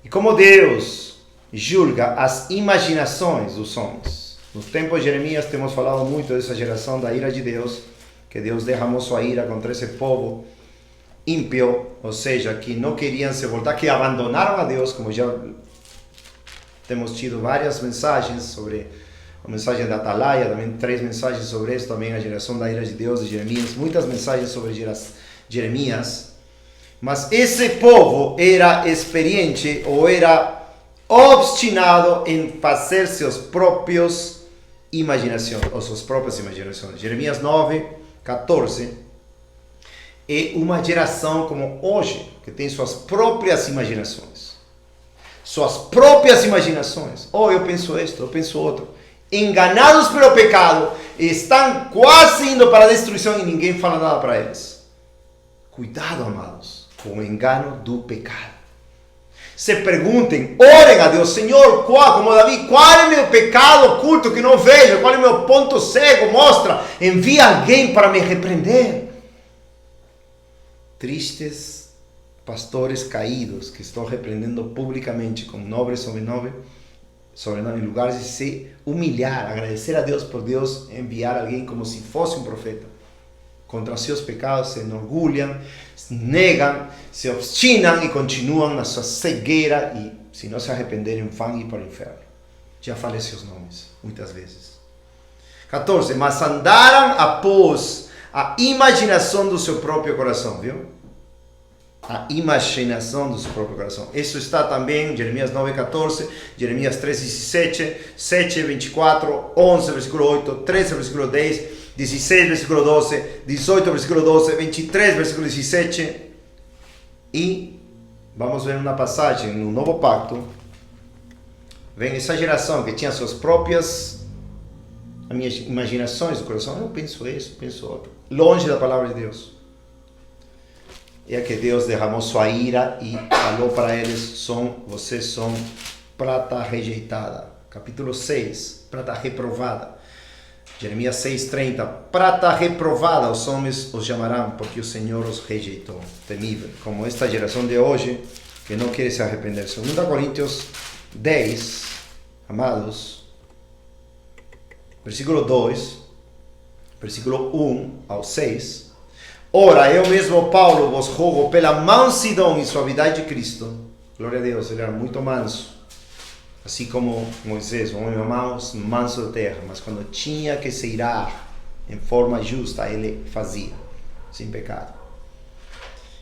E como Deus julga as imaginações dos homens. No tempo de Jeremias temos falado muito dessa geração da ira de Deus, que Deus derramou sua ira contra esse povo ímpio, ou seja, que não queriam se voltar, que abandonaram a Deus, como já temos tido várias mensagens sobre a mensagem da Atalaia, também 3 mensagens sobre isso, também a geração da ira de Deus de Jeremias, muitas mensagens sobre Jeremias. Mas esse povo era experiente ou era obstinado em fazer suas próprias imaginações, ou suas próprias imaginações. Jeremias 9, 14 é uma geração como hoje, que tem suas próprias imaginações. Suas próprias imaginações. Oh, eu penso isto, eu penso outro. Enganados pelo pecado, estão quase indo para a destruição e ninguém fala nada para eles. Cuidado, amados, com o engano do pecado. Se perguntem, orem a Deus, Senhor, como Davi, qual é o meu pecado oculto que não vejo? Qual é o meu ponto cego? Mostra, envia alguém para me repreender. Tristes pastores caídos que estão repreendendo publicamente com nobre sobrenome em lugares de se humilhar, agradecer a Deus por Deus enviar alguém como se fosse um profeta. Contra seus pecados se enorgulham, se negam, se obstinam e continuam na sua cegueira e, se não se arrependerem, vão ir para o inferno. Já falei seus nomes muitas vezes. 14. Mas andaram após a imaginação do seu próprio coração, viu? A imaginação do seu próprio coração. Isso está também em Jeremias 9:14, Jeremias 3:17, 7:24, 11, versículo 8, 13, versículo 10, 16, versículo 12, 18, versículo 12, 23, versículo 17. E vamos ver uma passagem no Novo Pacto. Vem essa geração que tinha suas próprias imaginações do coração. Eu penso isso, penso outro. Longe da palavra de Deus. É que Deus derramou sua ira e falou para eles, vocês são prata rejeitada. Capítulo 6, prata reprovada. Jeremias 6:30, prata reprovada os homens os chamarão, porque o Senhor os rejeitou. Temível, como esta geração de hoje, que não quer se arrepender. 2 Coríntios 10, amados, versículo 2, versículo 1 ao 6. Ora, eu mesmo, Paulo, vos rogo pela mansidão e suavidade de Cristo. Glória a Deus, ele era muito manso. Assim como Moisés, um homem manso da terra. Mas quando tinha que se irar em forma justa, ele fazia, sem pecado.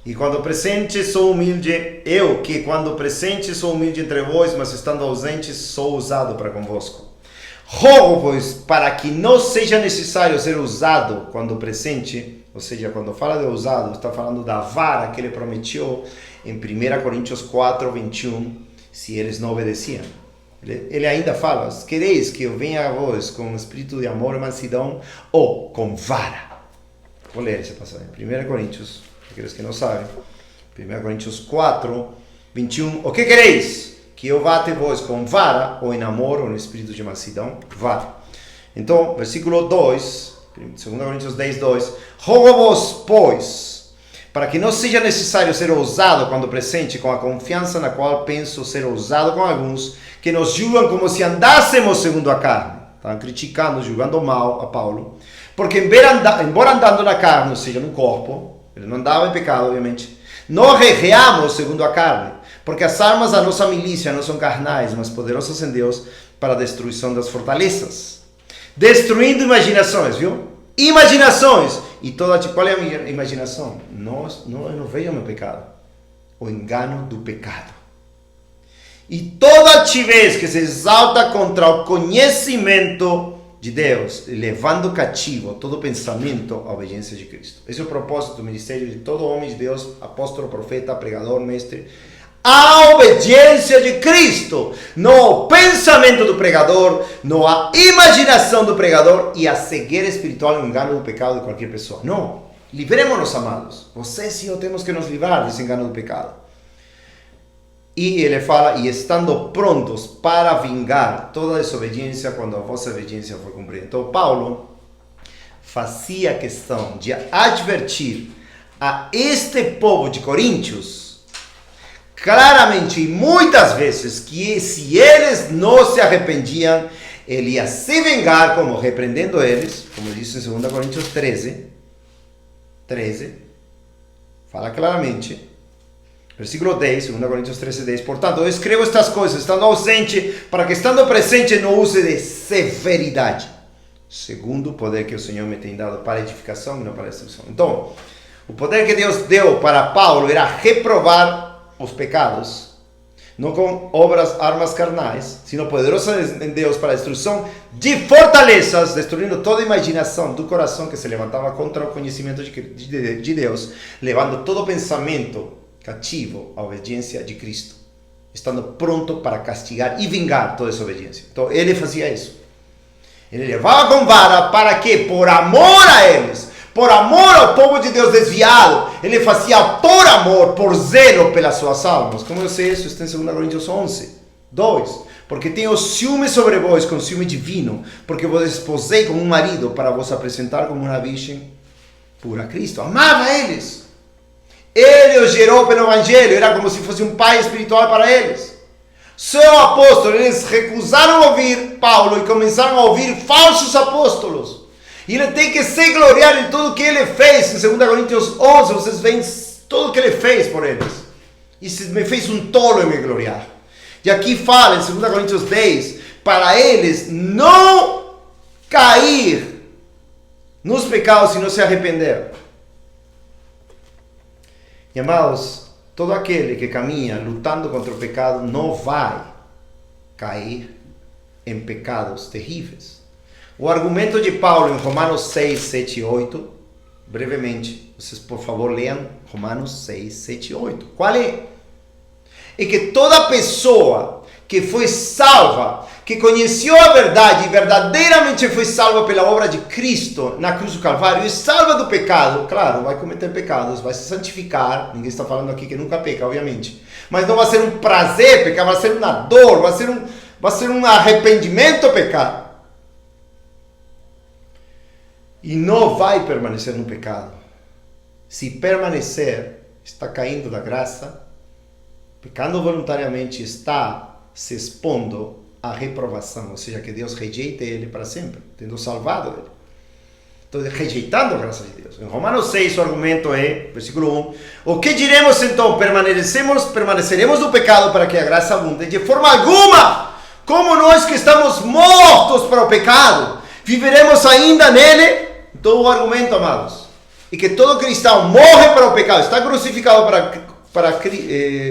E quando presente sou humilde, eu que quando presente sou humilde entre vós, mas estando ausente sou usado para convosco. Rogo, pois, para que não seja necessário ser usado quando presente. Ou seja, quando fala de usado, está falando da vara que ele prometeu em 1 Coríntios 4, 21, se eles não obedeciam. Ele ainda fala, quereis que eu venha a vós com um espírito de amor e mansidão ou com vara? Vou ler essa passagem. 1 Coríntios, aqueles que não sabem, 1 Coríntios 4, 21, o que quereis? Que eu vá até vós com vara ou em amor ou no espírito de mansidão? Vara. Então, versículo 2, 2 Coríntios 10, 2. Rogo-vos, pois, para que não seja necessário ser ousado quando presente, com a confiança na qual penso ser ousado com alguns, que nos julgam como se andássemos segundo a carne. Estavam criticando, julgando mal a Paulo. Porque embora andando na carne, ou seja, no corpo, ele não andava em pecado, obviamente, não guerreamos segundo a carne. Porque as armas da nossa milícia não são carnais, mas poderosas em Deus para a destruição das fortalezas. Destruindo imaginações, viu? Imaginações. E qual é a minha imaginação? Eu não vejo o meu pecado. O engano do pecado. E toda altivez que se exalta contra o conhecimento de Deus, levando cativo todo pensamento à obediência de Cristo. Esse é o propósito do ministério de todo homem de Deus, apóstolo, profeta, pregador, mestre. A obediência de Cristo, não o pensamento do pregador, não a imaginação do pregador e a cegueira espiritual e o engano do pecado de qualquer pessoa. Não, livremos-nos, amados. Vocês e eu temos que nos livrar desse engano do pecado. E ele fala, e estando prontos para vingar toda desobediência quando a vossa obediência for cumprida. Então Paulo fazia questão de advertir a este povo de Coríntios, claramente e muitas vezes, que se eles não se arrependiam, ele ia se vingar, como repreendendo eles, como diz em 2 Coríntios 13, fala claramente, Versículo 10, 2 Coríntios 13, 10. Portanto, eu escrevo estas coisas, estando ausente, para que estando presente não use de severidade, segundo o poder que o Senhor me tem dado para edificação e não para destruição. Então, o poder que Deus deu para Paulo era reprovar os pecados, não com obras, armas carnais, sino poderosas em Deus para a destruição de fortalezas, destruindo toda imaginação do coração que se levantava contra o conhecimento de Deus, levando todo pensamento cativo à obediência de Cristo, estando pronto para castigar e vingar toda desobediência. Então ele fazia isso. Ele levava com vara para que, por amor a eles, por amor ao povo de Deus desviado, ele fazia por amor, por zelo pelas suas almas. Como eu sei isso? Está em 2 Coríntios 11, 2. Porque tenho ciúme sobre vós, com ciúme divino, porque vos esposei como um marido, para vos apresentar como uma virgem pura a Cristo. Amava eles. Ele os gerou pelo Evangelho, era como se fosse um pai espiritual para eles. Seu apóstolo, eles recusaram ouvir Paulo e começaram a ouvir falsos apóstolos. E ele tem que se gloriar em tudo que ele fez. Em 2 Coríntios 11, vocês veem tudo que ele fez por eles. E se me fez um tolo em me gloriar. E aqui fala em 2 Coríntios 10, para eles não cair nos pecados e não se arrepender. E amados, todo aquele que caminha lutando contra o pecado não vai cair em pecados terríveis. O argumento de Paulo em Romanos 6, 7 e 8, brevemente, vocês por favor leiam Romanos 6, 7 e 8. Qual é? É que toda pessoa que foi salva, que conheceu a verdade e verdadeiramente foi salva pela obra de Cristo na cruz do Calvário e salva do pecado, claro, vai cometer pecados, vai se santificar, ninguém está falando aqui que nunca peca, obviamente, mas não vai ser um prazer pecar, vai ser uma dor, vai ser um arrependimento pecar. E não vai permanecer no pecado. Se permanecer, está caindo da graça, pecando voluntariamente, está se expondo à reprovação, ou seja, que Deus rejeite ele para sempre, tendo salvado ele. Então, rejeitando a graça de Deus. Em Romanos 6, o argumento é, versículo 1, o que diremos então? Permaneceremos no pecado para que a graça abunde? De forma alguma, como nós que estamos mortos para o pecado, viveremos ainda nele? Então, o argumento, amados, é que todo cristão morre para o pecado, está crucificado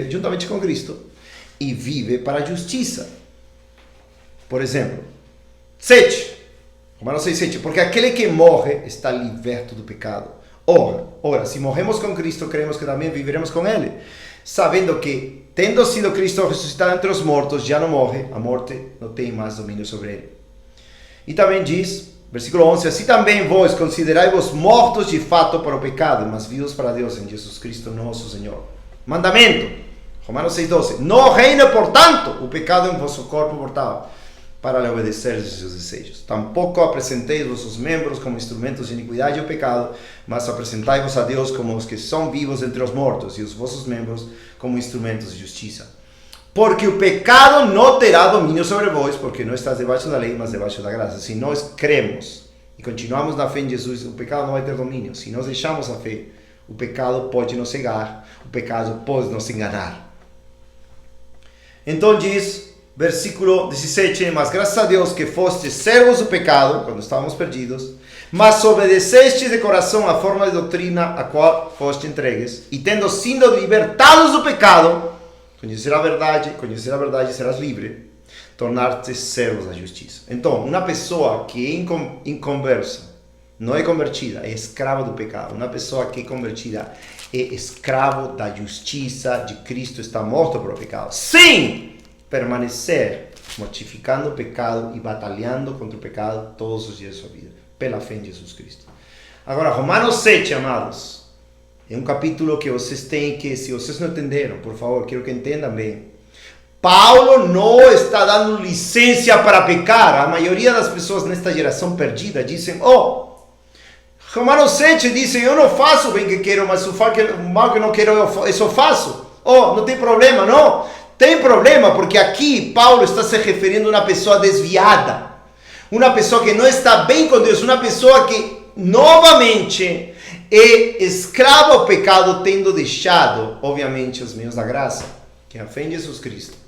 juntamente com Cristo, e vive para a justiça. Por exemplo, 7, Romanos 6, 7, porque aquele que morre está liberto do pecado. Ora, se morremos com Cristo, cremos que também viveremos com Ele, sabendo que, tendo sido Cristo ressuscitado entre os mortos, já não morre, a morte não tem mais domínio sobre Ele. E também diz, versículo 11, assim também vós considerai-vos mortos de fato para o pecado, mas vivos para Deus em Jesus Cristo nosso Senhor. Mandamento, Romanos 6,12, não reina, portanto, o pecado em vosso corpo mortal, para lhe obedecer aos seus desejos. Tampouco apresenteis vossos membros como instrumentos de iniquidade ou pecado, mas apresentai-vos a Deus como os que são vivos entre os mortos, e os vossos membros como instrumentos de justiça. Porque o pecado não terá domínio sobre vós, porque não estás debaixo da lei, mas debaixo da graça. Se nós cremos e continuamos na fé em Jesus, o pecado não vai ter domínio. Se nós deixamos a fé, o pecado pode nos cegar, o pecado pode nos enganar. Então diz, versículo 17, mas graças a Deus que fostes servos do pecado, quando estávamos perdidos, mas obedecestes de coração a forma de doutrina a qual foste entregues, e tendo sido libertados do pecado, conhecer a verdade serás livre, tornar-te servos da justiça. Então, uma pessoa que é inconversa, não é convertida, é escrava do pecado. Uma pessoa que é convertida é escravo da justiça de Cristo, está morto para o pecado. Sem permanecer mortificando o pecado e batalhando contra o pecado todos os dias da sua vida, pela fé em Jesus Cristo. Agora, Romanos 7, amados, é um capítulo que vocês têm que, se vocês não entenderam, por favor, quero que entendam bem. Paulo não está dando licença para pecar. A maioria das pessoas nesta geração perdida dizem, Romanos 7 dizem, eu não faço o bem que quero, mas o mal que não quero, eu só faço. Não tem problema, não. Tem problema, porque aqui Paulo está se referindo a uma pessoa desviada. Uma pessoa que não está bem com Deus, uma pessoa que, novamente, e escravo ao pecado, tendo deixado, obviamente, os meios da graça, que é a fé em Jesus Cristo.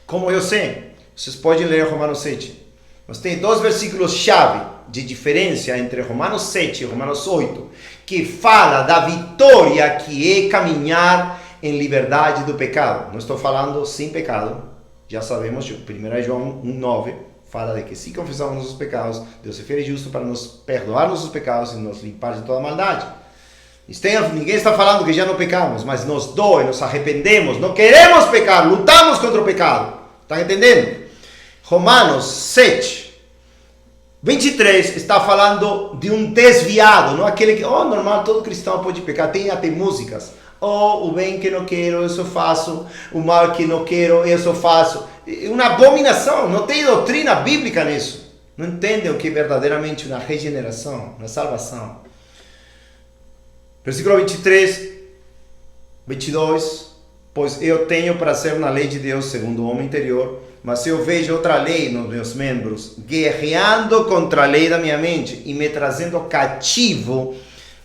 Como eu sei, vocês podem ler Romanos 7. Mas tem dois versículos-chave de diferença entre Romanos 7 e Romanos 8, que fala da vitória que é caminhar em liberdade do pecado. Não estou falando sem pecado, já sabemos, 1 João 1,9 fala de que se confessamos nossos pecados, Deus é fiel e justo para nos perdoar nossos pecados e nos limpar de toda maldade. Ninguém está falando que já não pecamos, mas nos dói, nos arrependemos, não queremos pecar, lutamos contra o pecado. Está entendendo? Romanos 7, 23 está falando de um desviado, não aquele que, normal, todo cristão pode pecar, tem até músicas. O bem que não quero, eu só faço, o mal que não quero, eu só faço. É uma abominação, não tem doutrina bíblica nisso. Não entendem o que é verdadeiramente uma regeneração, uma salvação. Versículo 23, 22, pois eu tenho para ser na lei de Deus segundo o homem interior, mas se eu vejo outra lei nos meus membros, guerreando contra a lei da minha mente e me trazendo cativo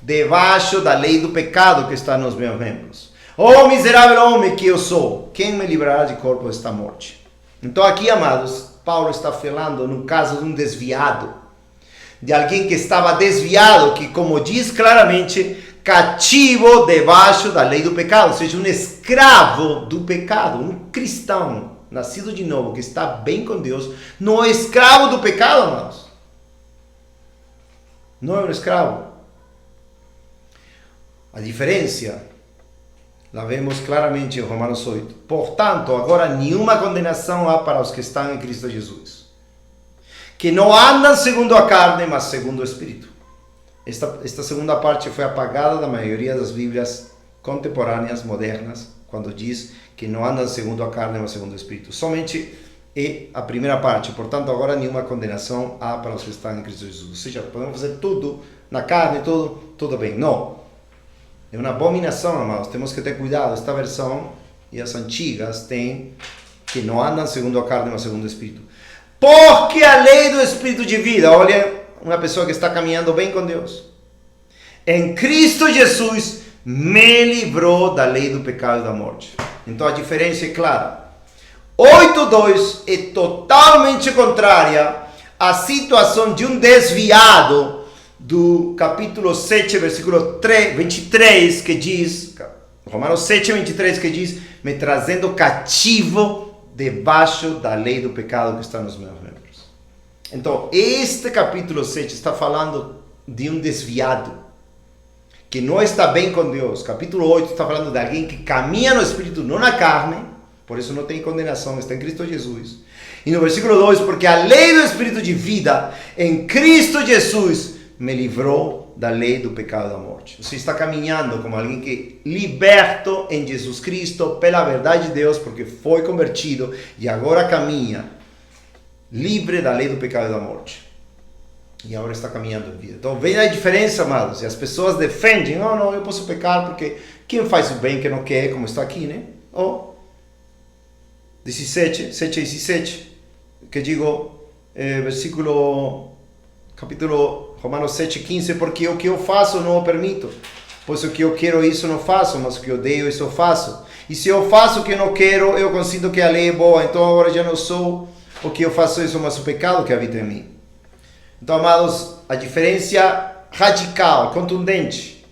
debaixo da lei do pecado que está nos meus membros. Miserável homem que eu sou, quem me livrará de corpo desta morte? Então aqui, amados, Paulo está falando no caso de um desviado, de alguém que estava desviado, que, como diz claramente, cativo debaixo da lei do pecado, ou seja, um escravo do pecado, um cristão nascido de novo, que está bem com Deus, não é escravo do pecado, amados. Não é um escravo. A diferença, la vemos claramente em Romanos 8. Portanto, agora nenhuma condenação há para os que estão em Cristo Jesus, que não andam segundo a carne, mas segundo o Espírito. Esta segunda parte foi apagada da maioria das Bíblias contemporâneas, modernas, quando diz que não andam segundo a carne, mas segundo o Espírito. Somente é a primeira parte. Portanto, agora nenhuma condenação há para os que estão em Cristo Jesus. Ou seja, podemos fazer tudo na carne, tudo bem. Não. É uma abominação, amados. Temos que ter cuidado. Esta versão e as antigas têm que não andam segundo a carne, mas segundo o Espírito. Porque a lei do Espírito de vida, olha, uma pessoa que está caminhando bem com Deus, em Cristo Jesus, me livrou da lei do pecado e da morte. Então a diferença é clara. 8.2 é totalmente contrária à situação de um desviado do capítulo 7, versículo 23, que diz, Romanos 7, 23, que diz, me trazendo cativo debaixo da lei do pecado que está nos meus membros. Então, este capítulo 7 está falando de um desviado, que não está bem com Deus. Capítulo 8 está falando de alguém que caminha no Espírito, não na carne, por isso não tem condenação, está em Cristo Jesus. E no versículo 2, porque a lei do Espírito de vida em Cristo Jesus me livrou da lei do pecado e da morte. Você está caminhando como alguém que liberto em Jesus Cristo pela verdade de Deus, porque foi convertido e agora caminha livre da lei do pecado e da morte. E agora está caminhando em vida. Então vem a diferença, amados. E as pessoas defendem, não, eu posso pecar porque quem faz o bem que não quer, como está aqui, né? 17, 7 e 17, que digo, capítulo Romanos 7, 15, porque o que eu faço não o permito, pois o que eu quero isso não faço, mas o que eu odeio isso eu faço. E se eu faço o que eu não quero, eu consinto que a lei é boa, então agora já não sou o que eu faço isso, mas o pecado que habita em mim. Então, amados, a diferença radical, contundente,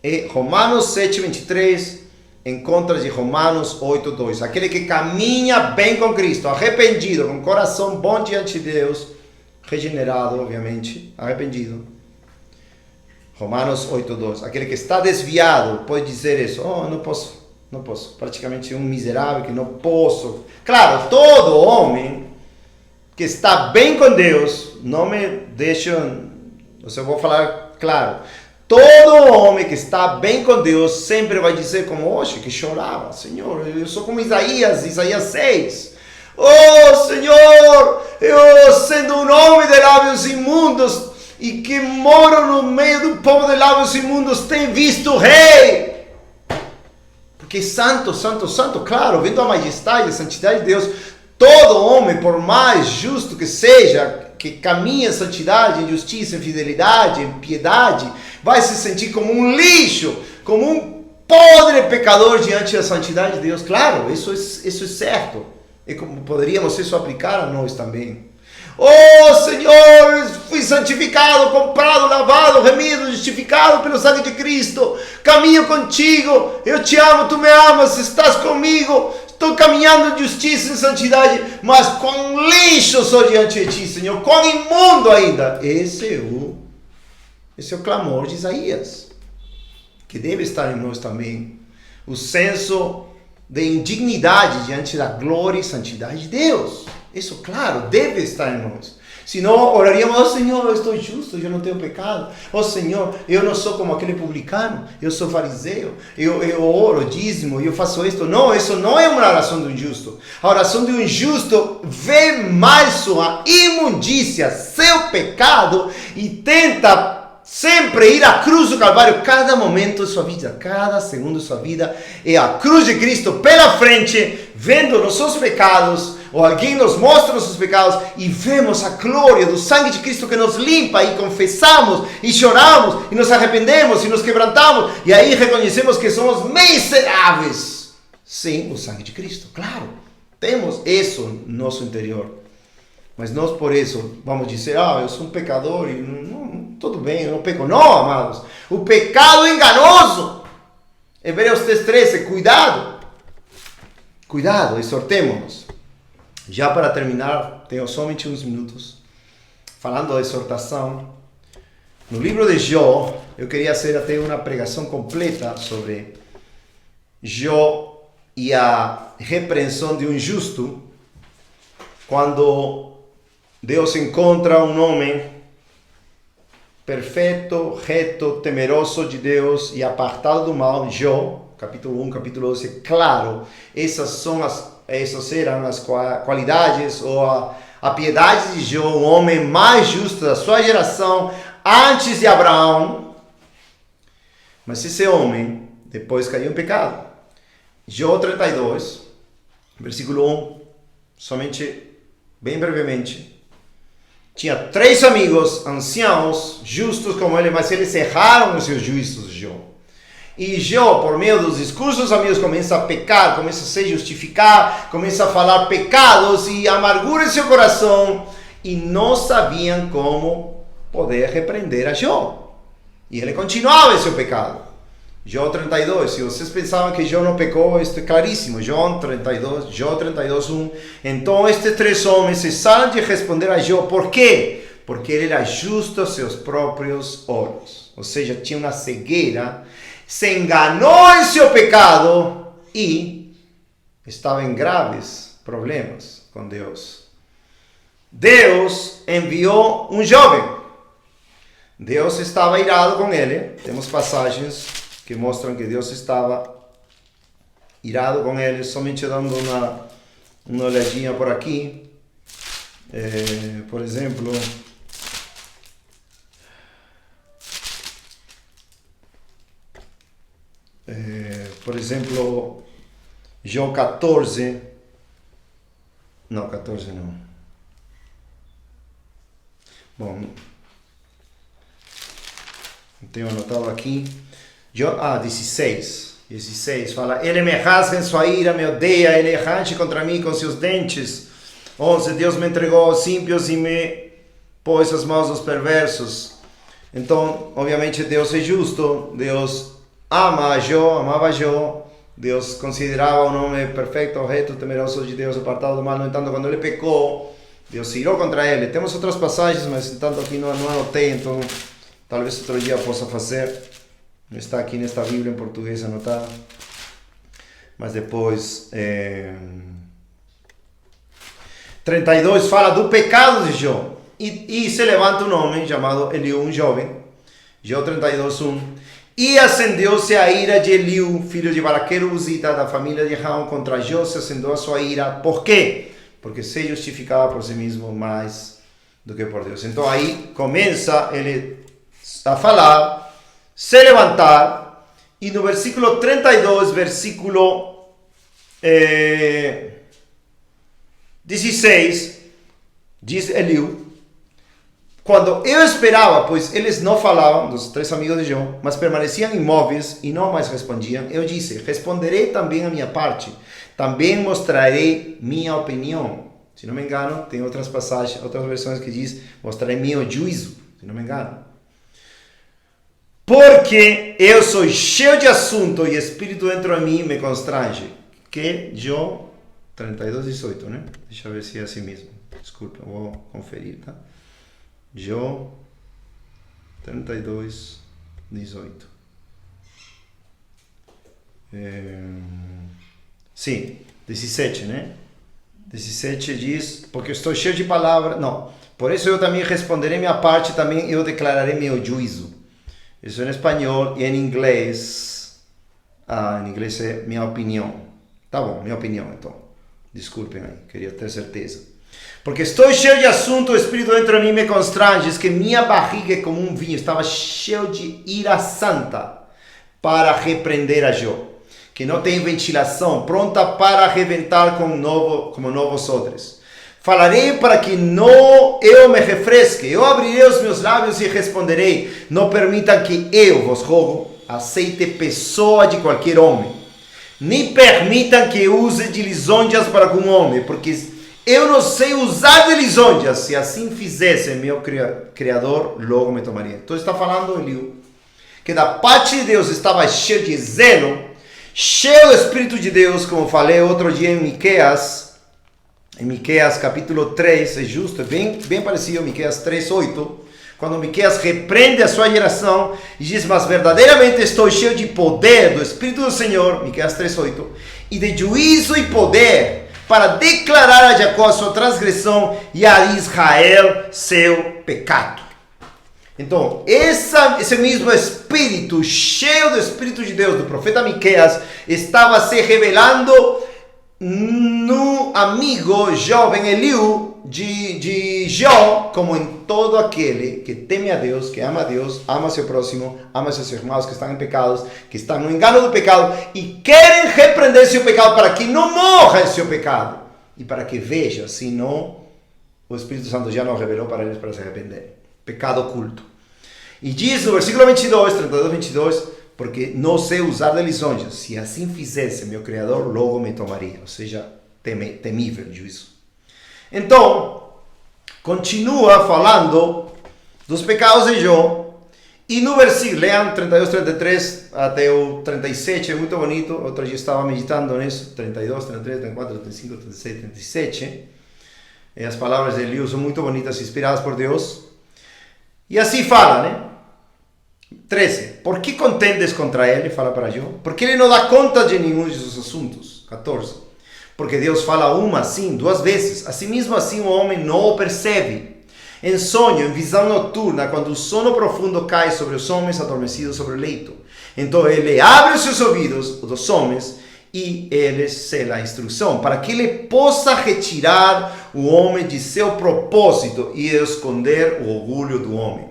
é Romanos 7, 23, em contra de Romanos 8, 2. Aquele que caminha bem com Cristo, arrependido, com coração bom diante de Deus, regenerado, obviamente, arrependido. Romanos 8, 2. Aquele que está desviado pode dizer isso, não posso, praticamente um miserável que não posso. Claro, todo homem que está bem com Deus, não me deixam, eu vou falar claro, todo homem que está bem com Deus sempre vai dizer como hoje, que chorava, Senhor, eu sou como Isaías 6, Senhor, eu sendo um homem de lábios imundos e que moro no meio do povo de lábios imundos, tem visto o Rei, porque santo, claro, vendo a majestade e a santidade de Deus. Todo homem, por mais justo que seja, que caminha em santidade, em justiça, em fidelidade, em piedade, vai se sentir como um lixo, como um podre pecador diante da santidade de Deus. Claro, isso é certo. E como poderíamos isso aplicar a nós também. Oh Senhor, fui santificado, comprado, lavado, remido, justificado pelo sangue de Cristo. Caminho contigo, eu te amo, tu me amas, estás comigo. Estou caminhando em justiça e santidade, mas quão lixo sou diante de ti, Senhor, quão imundo ainda. Esse é o clamor de Isaías, que deve estar em nós também. O senso de indignidade diante da glória e santidade de Deus. Isso, claro, deve estar em nós. Senão, oraríamos, oh Senhor, eu estou justo, eu não tenho pecado. Oh Senhor, eu não sou como aquele publicano, eu sou fariseu, eu oro, dízimo, eu faço isto. Não, isso não é uma oração do injusto. A oração do injusto vê mais sua imundícia, seu pecado, e tenta sempre ir à cruz do Calvário, cada momento de sua vida, cada segundo de sua vida, é a cruz de Cristo pela frente, vendo nossos pecados, ou alguém nos mostra nossos pecados, e vemos a glória do sangue de Cristo que nos limpa, e confessamos, e choramos, e nos arrependemos, e nos quebrantamos, e aí reconhecemos que somos miseráveis. Sim, o sangue de Cristo, claro, temos isso no nosso interior. Mas nós por isso vamos dizer, eu sou um pecador, e tudo bem, eu não peco. Não, amados. O pecado enganoso. Hebreus 3:13. Cuidado, exortemos-nos. Já para terminar, tenho somente uns minutos. Falando da exortação. No livro de Jó, eu queria fazer até uma pregação completa sobre Jó e a repreensão de um justo. Quando Deus encontra um homem perfeito, reto, temeroso de Deus e apartado do mal, Jó, capítulo 1, capítulo 12, claro, essas eram as qualidades ou a piedade de Jó, o homem mais justo da sua geração, antes de Abraão. Mas esse homem, depois caiu em pecado. Jó 32, versículo 1, somente, bem brevemente. Tinha 3 amigos, anciãos, justos como ele, mas eles erraram os seus juízos, Jó. E Jó, por meio dos discursos dos amigos, começa a pecar, começa a se justificar, começa a falar pecados e amargura em seu coração. E não sabiam como poder repreender a Jó. E ele continuava em seu pecado. Jó 32, se vocês pensavam que Jó não pecou, isto é claríssimo. Jó 32, 1. Então estes 3 homens cessaram de responder a Jó. Por quê? Porque ele era justo aos seus próprios olhos. Ou seja, tinha uma cegueira, se enganou em seu pecado e estava em graves problemas com Deus. Deus enviou um jovem. Deus estava irado com ele. Temos passagens que mostram que Deus estava irado com ele, somente dando uma olhadinha por aqui. Por exemplo, Jó 14, não, 14 não. Bom, tenho anotado aqui. 16 fala, ele me rasga em sua ira, me odeia, ele range contra mim com seus dentes. 11, Deus me entregou aos ímpios e me pôs as mãos dos perversos. Então, obviamente, Deus é justo, Deus amava Jó, Deus considerava um homem perfeito, reto, temeroso de Deus, apartado do mal. No entanto, quando ele pecou, Deus se irou contra ele. Temos outras passagens, mas entanto aqui não anotei, então talvez outro dia possa fazer. Não está aqui nesta Bíblia em português anotada. Mas depois... 32 fala do pecado de Jó. E se levanta um homem chamado Eliú, um jovem. Jó 32, 1. E acendeu-se a ira de Eliú, filho de Baraqueiro Uzita, da família de Raão, contra Jó se acendeu a sua ira. Por quê? Porque se justificava por si mesmo mais do que por Deus. Então aí começa ele a falar, se levantar, e no versículo 32, versículo 16, diz Eliú, Quando eu esperava, pois eles não falavam, dos 3 amigos de Jó, mas permaneciam imóveis e não mais respondiam, eu disse, responderei também a minha parte, também mostrarei minha opinião. Se não me engano, tem outras passagens, outras versões que diz, mostrarei meu juízo, se não me engano. Porque eu sou cheio de assunto e espírito dentro de mim me constrange. Que Jó 32:18, né? Deixa eu ver se é assim mesmo. Desculpa, eu vou conferir, tá? Jó 32:18. Sim, 17, né? 17 diz, porque eu estou cheio de palavras. Não, por isso eu também responderei minha parte, também eu declararei meu juízo. Isso em espanhol e em inglês. Em inglês é minha opinião. Tá bom, minha opinião então. Desculpem aí, queria ter certeza. Porque estou cheio de assunto, o Espírito dentro de mim me constrange, diz que minha barriga é como um vinho, estava cheio de ira santa para repreender a Jó, que não tem ventilação, pronta para arrebentar como novos odres. Falarei para que não eu me refresque, eu abrirei os meus lábios e responderei, não permitam que eu, vos rogo, aceite pessoa de qualquer homem, nem permitam que use de lisonjas para algum homem, porque eu não sei usar de lisonjas. Se assim fizesse meu Criador, logo me tomaria. Então está falando Eliú, que da parte de Deus estava cheio de zelo, cheio do Espírito de Deus, como falei outro dia em Miqueias capítulo 3, é justo, é bem parecido, Miqueias 3:8, quando Miqueias repreende a sua geração e diz, mas verdadeiramente estou cheio de poder do Espírito do Senhor, Miqueias 3:8, e de juízo e poder, para declarar a Jacó sua transgressão e a Israel seu pecado. Então, esse mesmo Espírito, cheio do Espírito de Deus, do profeta Miqueias, estava se revelando no amigo jovem Eliú de Jó, como em todo aquele que teme a Deus, que ama a Deus, ama seu próximo, ama seus irmãos que estão em pecados, que estão no engano do pecado e querem repreender seu pecado para que não morra em seu pecado e para que veja, senão o Espírito Santo já não revelou para eles para se arrependerem. Pecado oculto. E diz no versículo 32, porque não sei usar de lisonjas, se assim fizesse meu Criador, logo me tomaria, ou seja, temível juízo. Então, continua falando dos pecados de Jó, e no versículo, leam 32, 33 até o 37, é muito bonito, outro dia estava meditando nisso, 32, 33, 34, 35, 36, 37, e as palavras de Eliú são muito bonitas, inspiradas por Deus, e assim fala, né? 13, por que contendes contra ele, fala para Jó, porque ele não dá conta de nenhum de seus assuntos. 14, porque Deus fala uma, sim, 2 vezes, assim mesmo assim o homem não o percebe. Em sonho, em visão noturna, quando o sono profundo cai sobre os homens adormecidos sobre o leito. Então ele abre os seus ouvidos, dos homens, e eles sela a instrução, para que ele possa retirar o homem de seu propósito e esconder o orgulho do homem.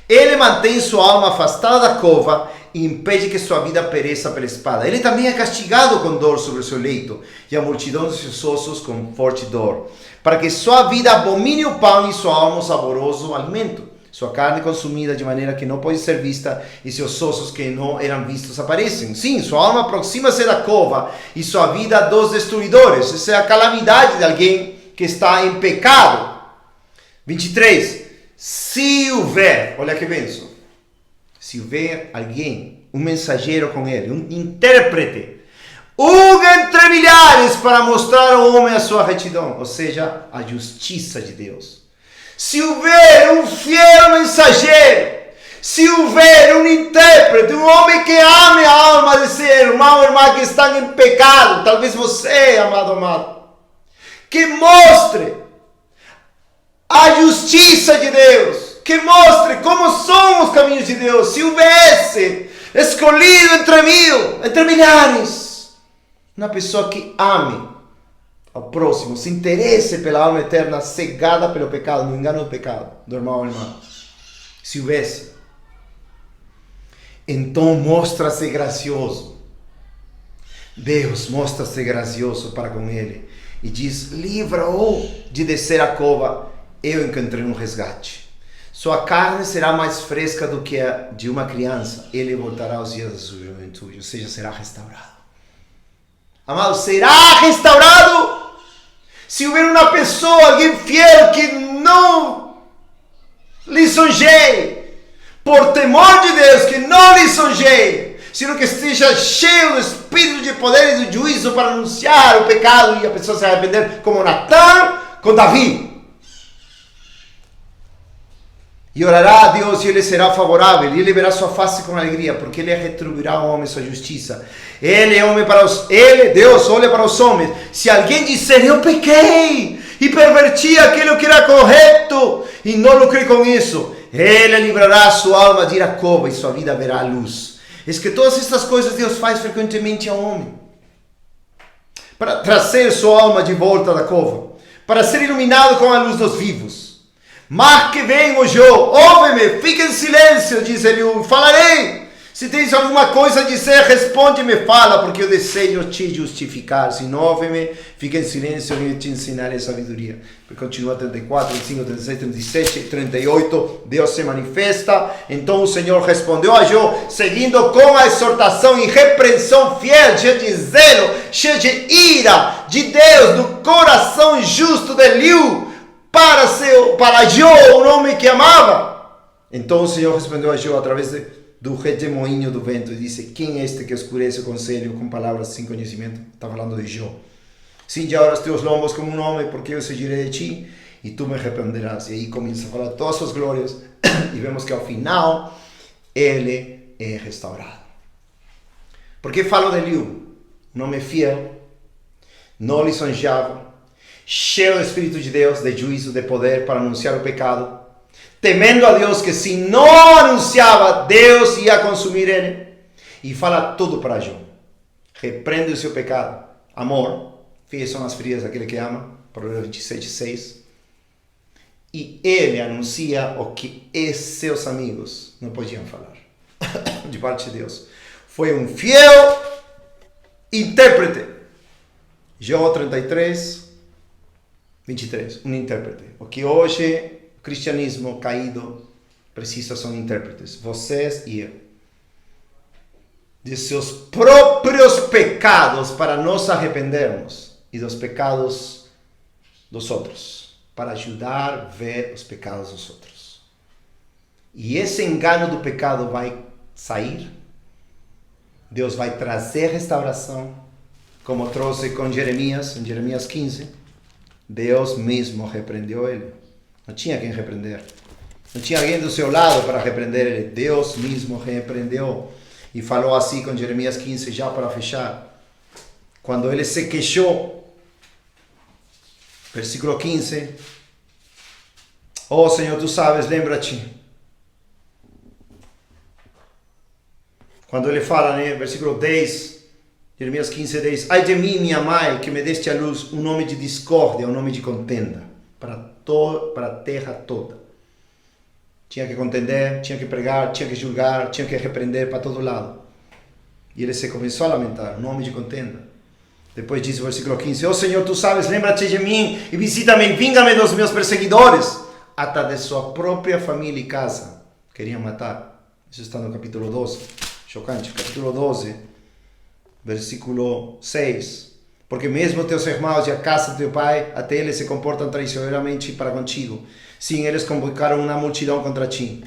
Ele mantém sua alma afastada da cova e impede que sua vida pereça pela espada. Ele também é castigado com dor sobre o seu leito, e a multidão de seus ossos com forte dor, para que sua vida abomine o pão e sua alma o saboroso alimento. Sua carne consumida de maneira que não pode ser vista, e seus ossos que não eram vistos aparecem. Sim, sua alma aproxima-se da cova, e sua vida dos destruidores. Essa é a calamidade de alguém que está em pecado. 23. Se houver, olha que benção, se houver alguém, um mensageiro com ele, um intérprete, entre milhares para mostrar ao homem a sua retidão, ou seja, a justiça de Deus. Se houver um fiel mensageiro, se houver um intérprete, um homem que ame a alma de seu irmão ou irmã que estão em pecado, talvez você, amado, que mostre a justiça de Deus, que mostre como são os caminhos de Deus, se houvesse escolhido entre milhares, uma pessoa que ame ao próximo, se interesse pela alma eterna, cegada pelo pecado, no engano do pecado, do irmão ou irmã, se houvesse, então mostra-se gracioso. Deus mostra-se gracioso para com ele e diz, livra-o de descer a cova, eu encontrei um resgate. Sua carne será mais fresca do que a de uma criança. Ele voltará aos dias da sua juventude, ou seja, será restaurado. Amado, será restaurado se houver uma pessoa, alguém fiel, que não lisonjeie, por temor de Deus, que não lisonjeie, sino que esteja cheio do Espírito de poder e do juízo para anunciar o pecado e a pessoa se arrepender, como Natã com Davi. E orará a Deus e ele será favorável, e ele verá sua face com alegria, porque ele retribuirá ao homem sua justiça. Deus olha para os homens. Se alguém disser, eu pequei e perverti aquilo que era correto e não lucrei com isso, ele livrará sua alma de ir à cova e sua vida verá a luz. É que todas estas coisas Deus faz frequentemente ao homem, para trazer sua alma de volta da cova, para ser iluminado com a luz dos vivos. Mas que venho eu, ouve-me, fica em silêncio, diz Eliú, falarei. Se tens alguma coisa a dizer, responde-me, fala, porque eu desejo te justificar. Se não, ouve-me, fica em silêncio e eu te ensinarei sabedoria. Continua 34, 35, 36, 37, 38, Deus se manifesta. Então o Senhor respondeu a Jó, seguindo com a exortação e repreensão fiel, cheio de zelo, cheio de ira de Deus, do coração justo de Eliú, para Jó, um homem que amava. Então o Senhor respondeu a Jó através do redemoinho do vento e disse, quem é este que escurece o conselho com palavras sem conhecimento? Está falando de Jó. Cinge agora os teus lombos como um homem, porque eu seguirei de ti e tu me repreenderás. E aí começa a falar todas as suas glórias e vemos que ao final ele é restaurado. Por que falo de Eliú? Um homem fiel, não lisonjeava, cheio do Espírito de Deus, de juízo, de poder para anunciar o pecado, temendo a Deus que se não anunciava, Deus ia consumir ele. E fala tudo para Jó. Repreende o seu pecado. Amor, fiéis são as feridas daquele que ama, Provérbios 27:6. E ele anuncia o que seus amigos não podiam falar. De parte de Deus. Foi um fiel intérprete. Jó 33:23, um intérprete. O que hoje o cristianismo caído precisa são intérpretes. Vocês e eu. De seus próprios pecados para nos arrependermos e dos pecados dos outros. Para ajudar a ver os pecados dos outros. E esse engano do pecado vai sair. Deus vai trazer restauração. Como trouxe com Jeremias, em Jeremias 15. Deus mesmo repreendeu ele. Não tinha quem repreender. Não tinha alguém do seu lado para repreender ele. Deus mesmo repreendeu. E falou assim com Jeremias 15, já para fechar. Quando ele se queixou, versículo 15. Oh Senhor, tu sabes, lembra-te. Quando ele fala, né, versículo 10, Jeremias 15:10, ai de mim, minha mãe, que me deste à luz um nome de discórdia, um nome de contenda, para a terra toda. Tinha que contender, tinha que pregar, tinha que julgar, tinha que repreender para todo lado. E ele se começou a lamentar, um nome de contenda. Depois diz o versículo 15, ó Senhor, tu sabes, lembra-te de mim e visita-me, vinga-me dos meus perseguidores. Até de sua própria família e casa queriam matar. Isso está no capítulo 12, chocante, capítulo 12. Versículo 6. Porque mesmo teus irmãos e a casa do teu pai, até eles se comportam traiçoeiramente para contigo. Sim, eles convocaram uma multidão contra ti.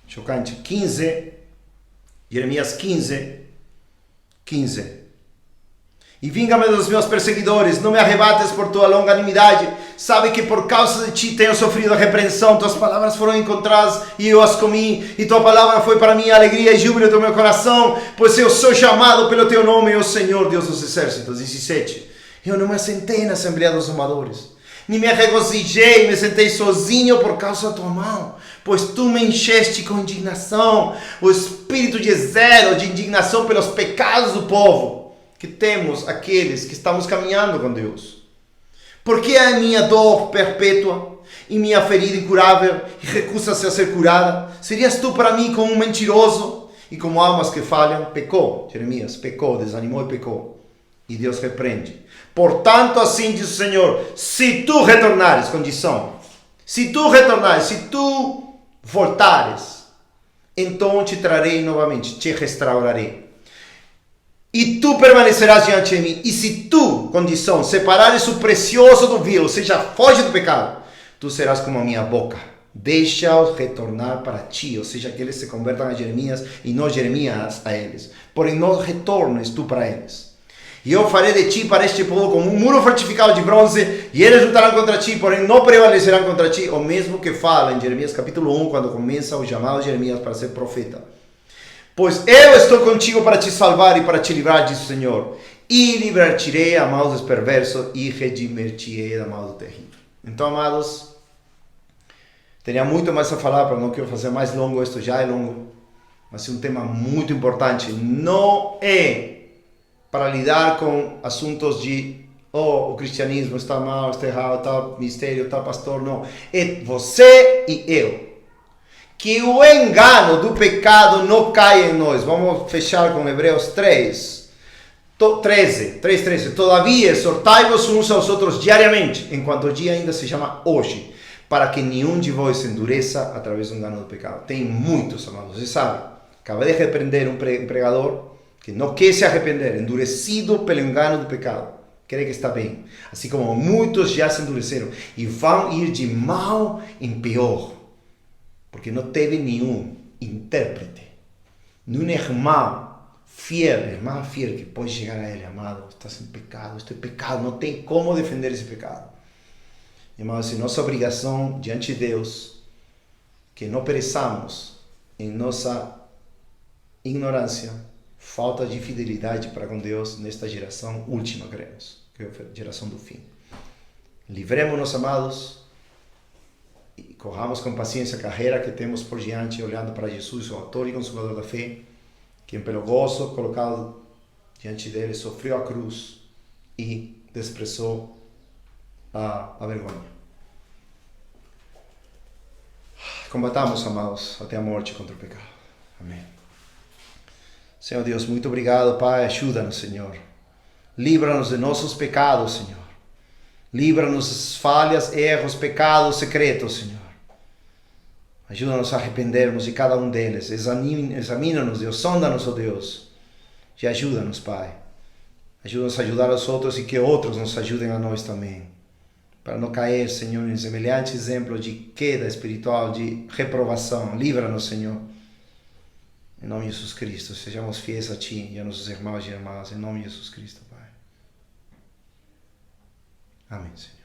Chocante. 15. Jeremias 15. E vinga-me dos meus perseguidores, não me arrebates por tua longanimidade. Sabe que por causa de ti tenho sofrido repreensão. Tuas palavras foram encontradas e eu as comi. E tua palavra foi para mim a alegria e júbilo do meu coração. Pois eu sou chamado pelo teu nome, ó Senhor, Deus dos exércitos. 17. Eu não me assentei na assembleia dos zombadores, nem me regozijei, me sentei sozinho por causa da tua mão. Pois tu me encheste com indignação, o espírito de zelo, de indignação pelos pecados do povo. Que temos aqueles que estamos caminhando com Deus. Porque é a minha dor perpétua e minha ferida incurável e recusa-se a ser curada? Serias tu para mim como um mentiroso e como almas que falham? Pecou, Jeremias, pecou, desanimou e pecou. E Deus repreende. Portanto, assim diz o Senhor, se tu retornares, condição, Se tu retornares, se tu voltares, então te trarei novamente, te restaurarei. E tu permanecerás diante de mim. E se tu, condição, separares o precioso do vil, ou seja, foge do pecado, tu serás como a minha boca. Deixa-os retornar para ti, ou seja, que eles se convertam a Jeremias e não Jeremias a eles. Porém, não retornes tu para eles. E eu farei de ti para este povo como um muro fortificado de bronze, e eles lutarão contra ti, porém não prevalecerão contra ti. O mesmo que fala em Jeremias capítulo 1, quando começa o chamado de Jeremias para ser profeta. Pois eu estou contigo para te salvar e para te livrar, diz o Senhor. E livrar-te-ei a mão dos perversos e redimir-te-ei da mão do terrível. Então, amados, teria muito mais a falar, para não quero fazer mais longo, isto já é longo. Mas é um tema muito importante. Não é para lidar com assuntos de o cristianismo está mal, está errado, tal mistério, tal pastor, não. É você e eu. Que o engano do pecado não caia em nós. Vamos fechar com Hebreus 13. Todavia, exortai-vos uns aos outros diariamente, enquanto o dia ainda se chama hoje, para que nenhum de vós se endureça através do engano do pecado. Tem muitos, amados. Você sabe, acabei de repreender um pregador que não quer se arrepender, endurecido pelo engano do pecado. Crê que está bem. Assim como muitos já se endureceram e vão ir de mal em pior. Porque não teve nenhum intérprete, nenhum irmão fiel que pode chegar a ele, amado, estás em pecado, isto é pecado, não tem como defender esse pecado. Irmãos, é nossa obrigação diante de Deus, que não pereçamos em nossa ignorância, falta de fidelidade para com Deus nesta geração última, queremos, que é a geração do fim. Livremos-nos, amados, e corramos com paciência a carreira que temos por diante, olhando para Jesus, o autor e consumador da fé, quem pelo gozo colocado diante dele sofreu a cruz e desprezou a vergonha. Combatamos, amados, até a morte contra o pecado. Amém. Senhor Deus, muito obrigado, Pai. Ajuda-nos, Senhor. Livra-nos de nossos pecados, Senhor. Livra-nos das falhas, erros, pecados secretos, Senhor. Ajuda-nos a arrependermos de cada um deles. Examina-nos, Deus. Sonda-nos, ó Deus. E ajuda-nos, Pai. Ajuda-nos a ajudar os outros e que outros nos ajudem a nós também. Para não cair, Senhor, em semelhante exemplo de queda espiritual, de reprovação. Livra-nos, Senhor. Em nome de Jesus Cristo. Sejamos fiéis a Ti e a nossos irmãos e irmãs. Em nome de Jesus Cristo, Pai. Amém, Senhor.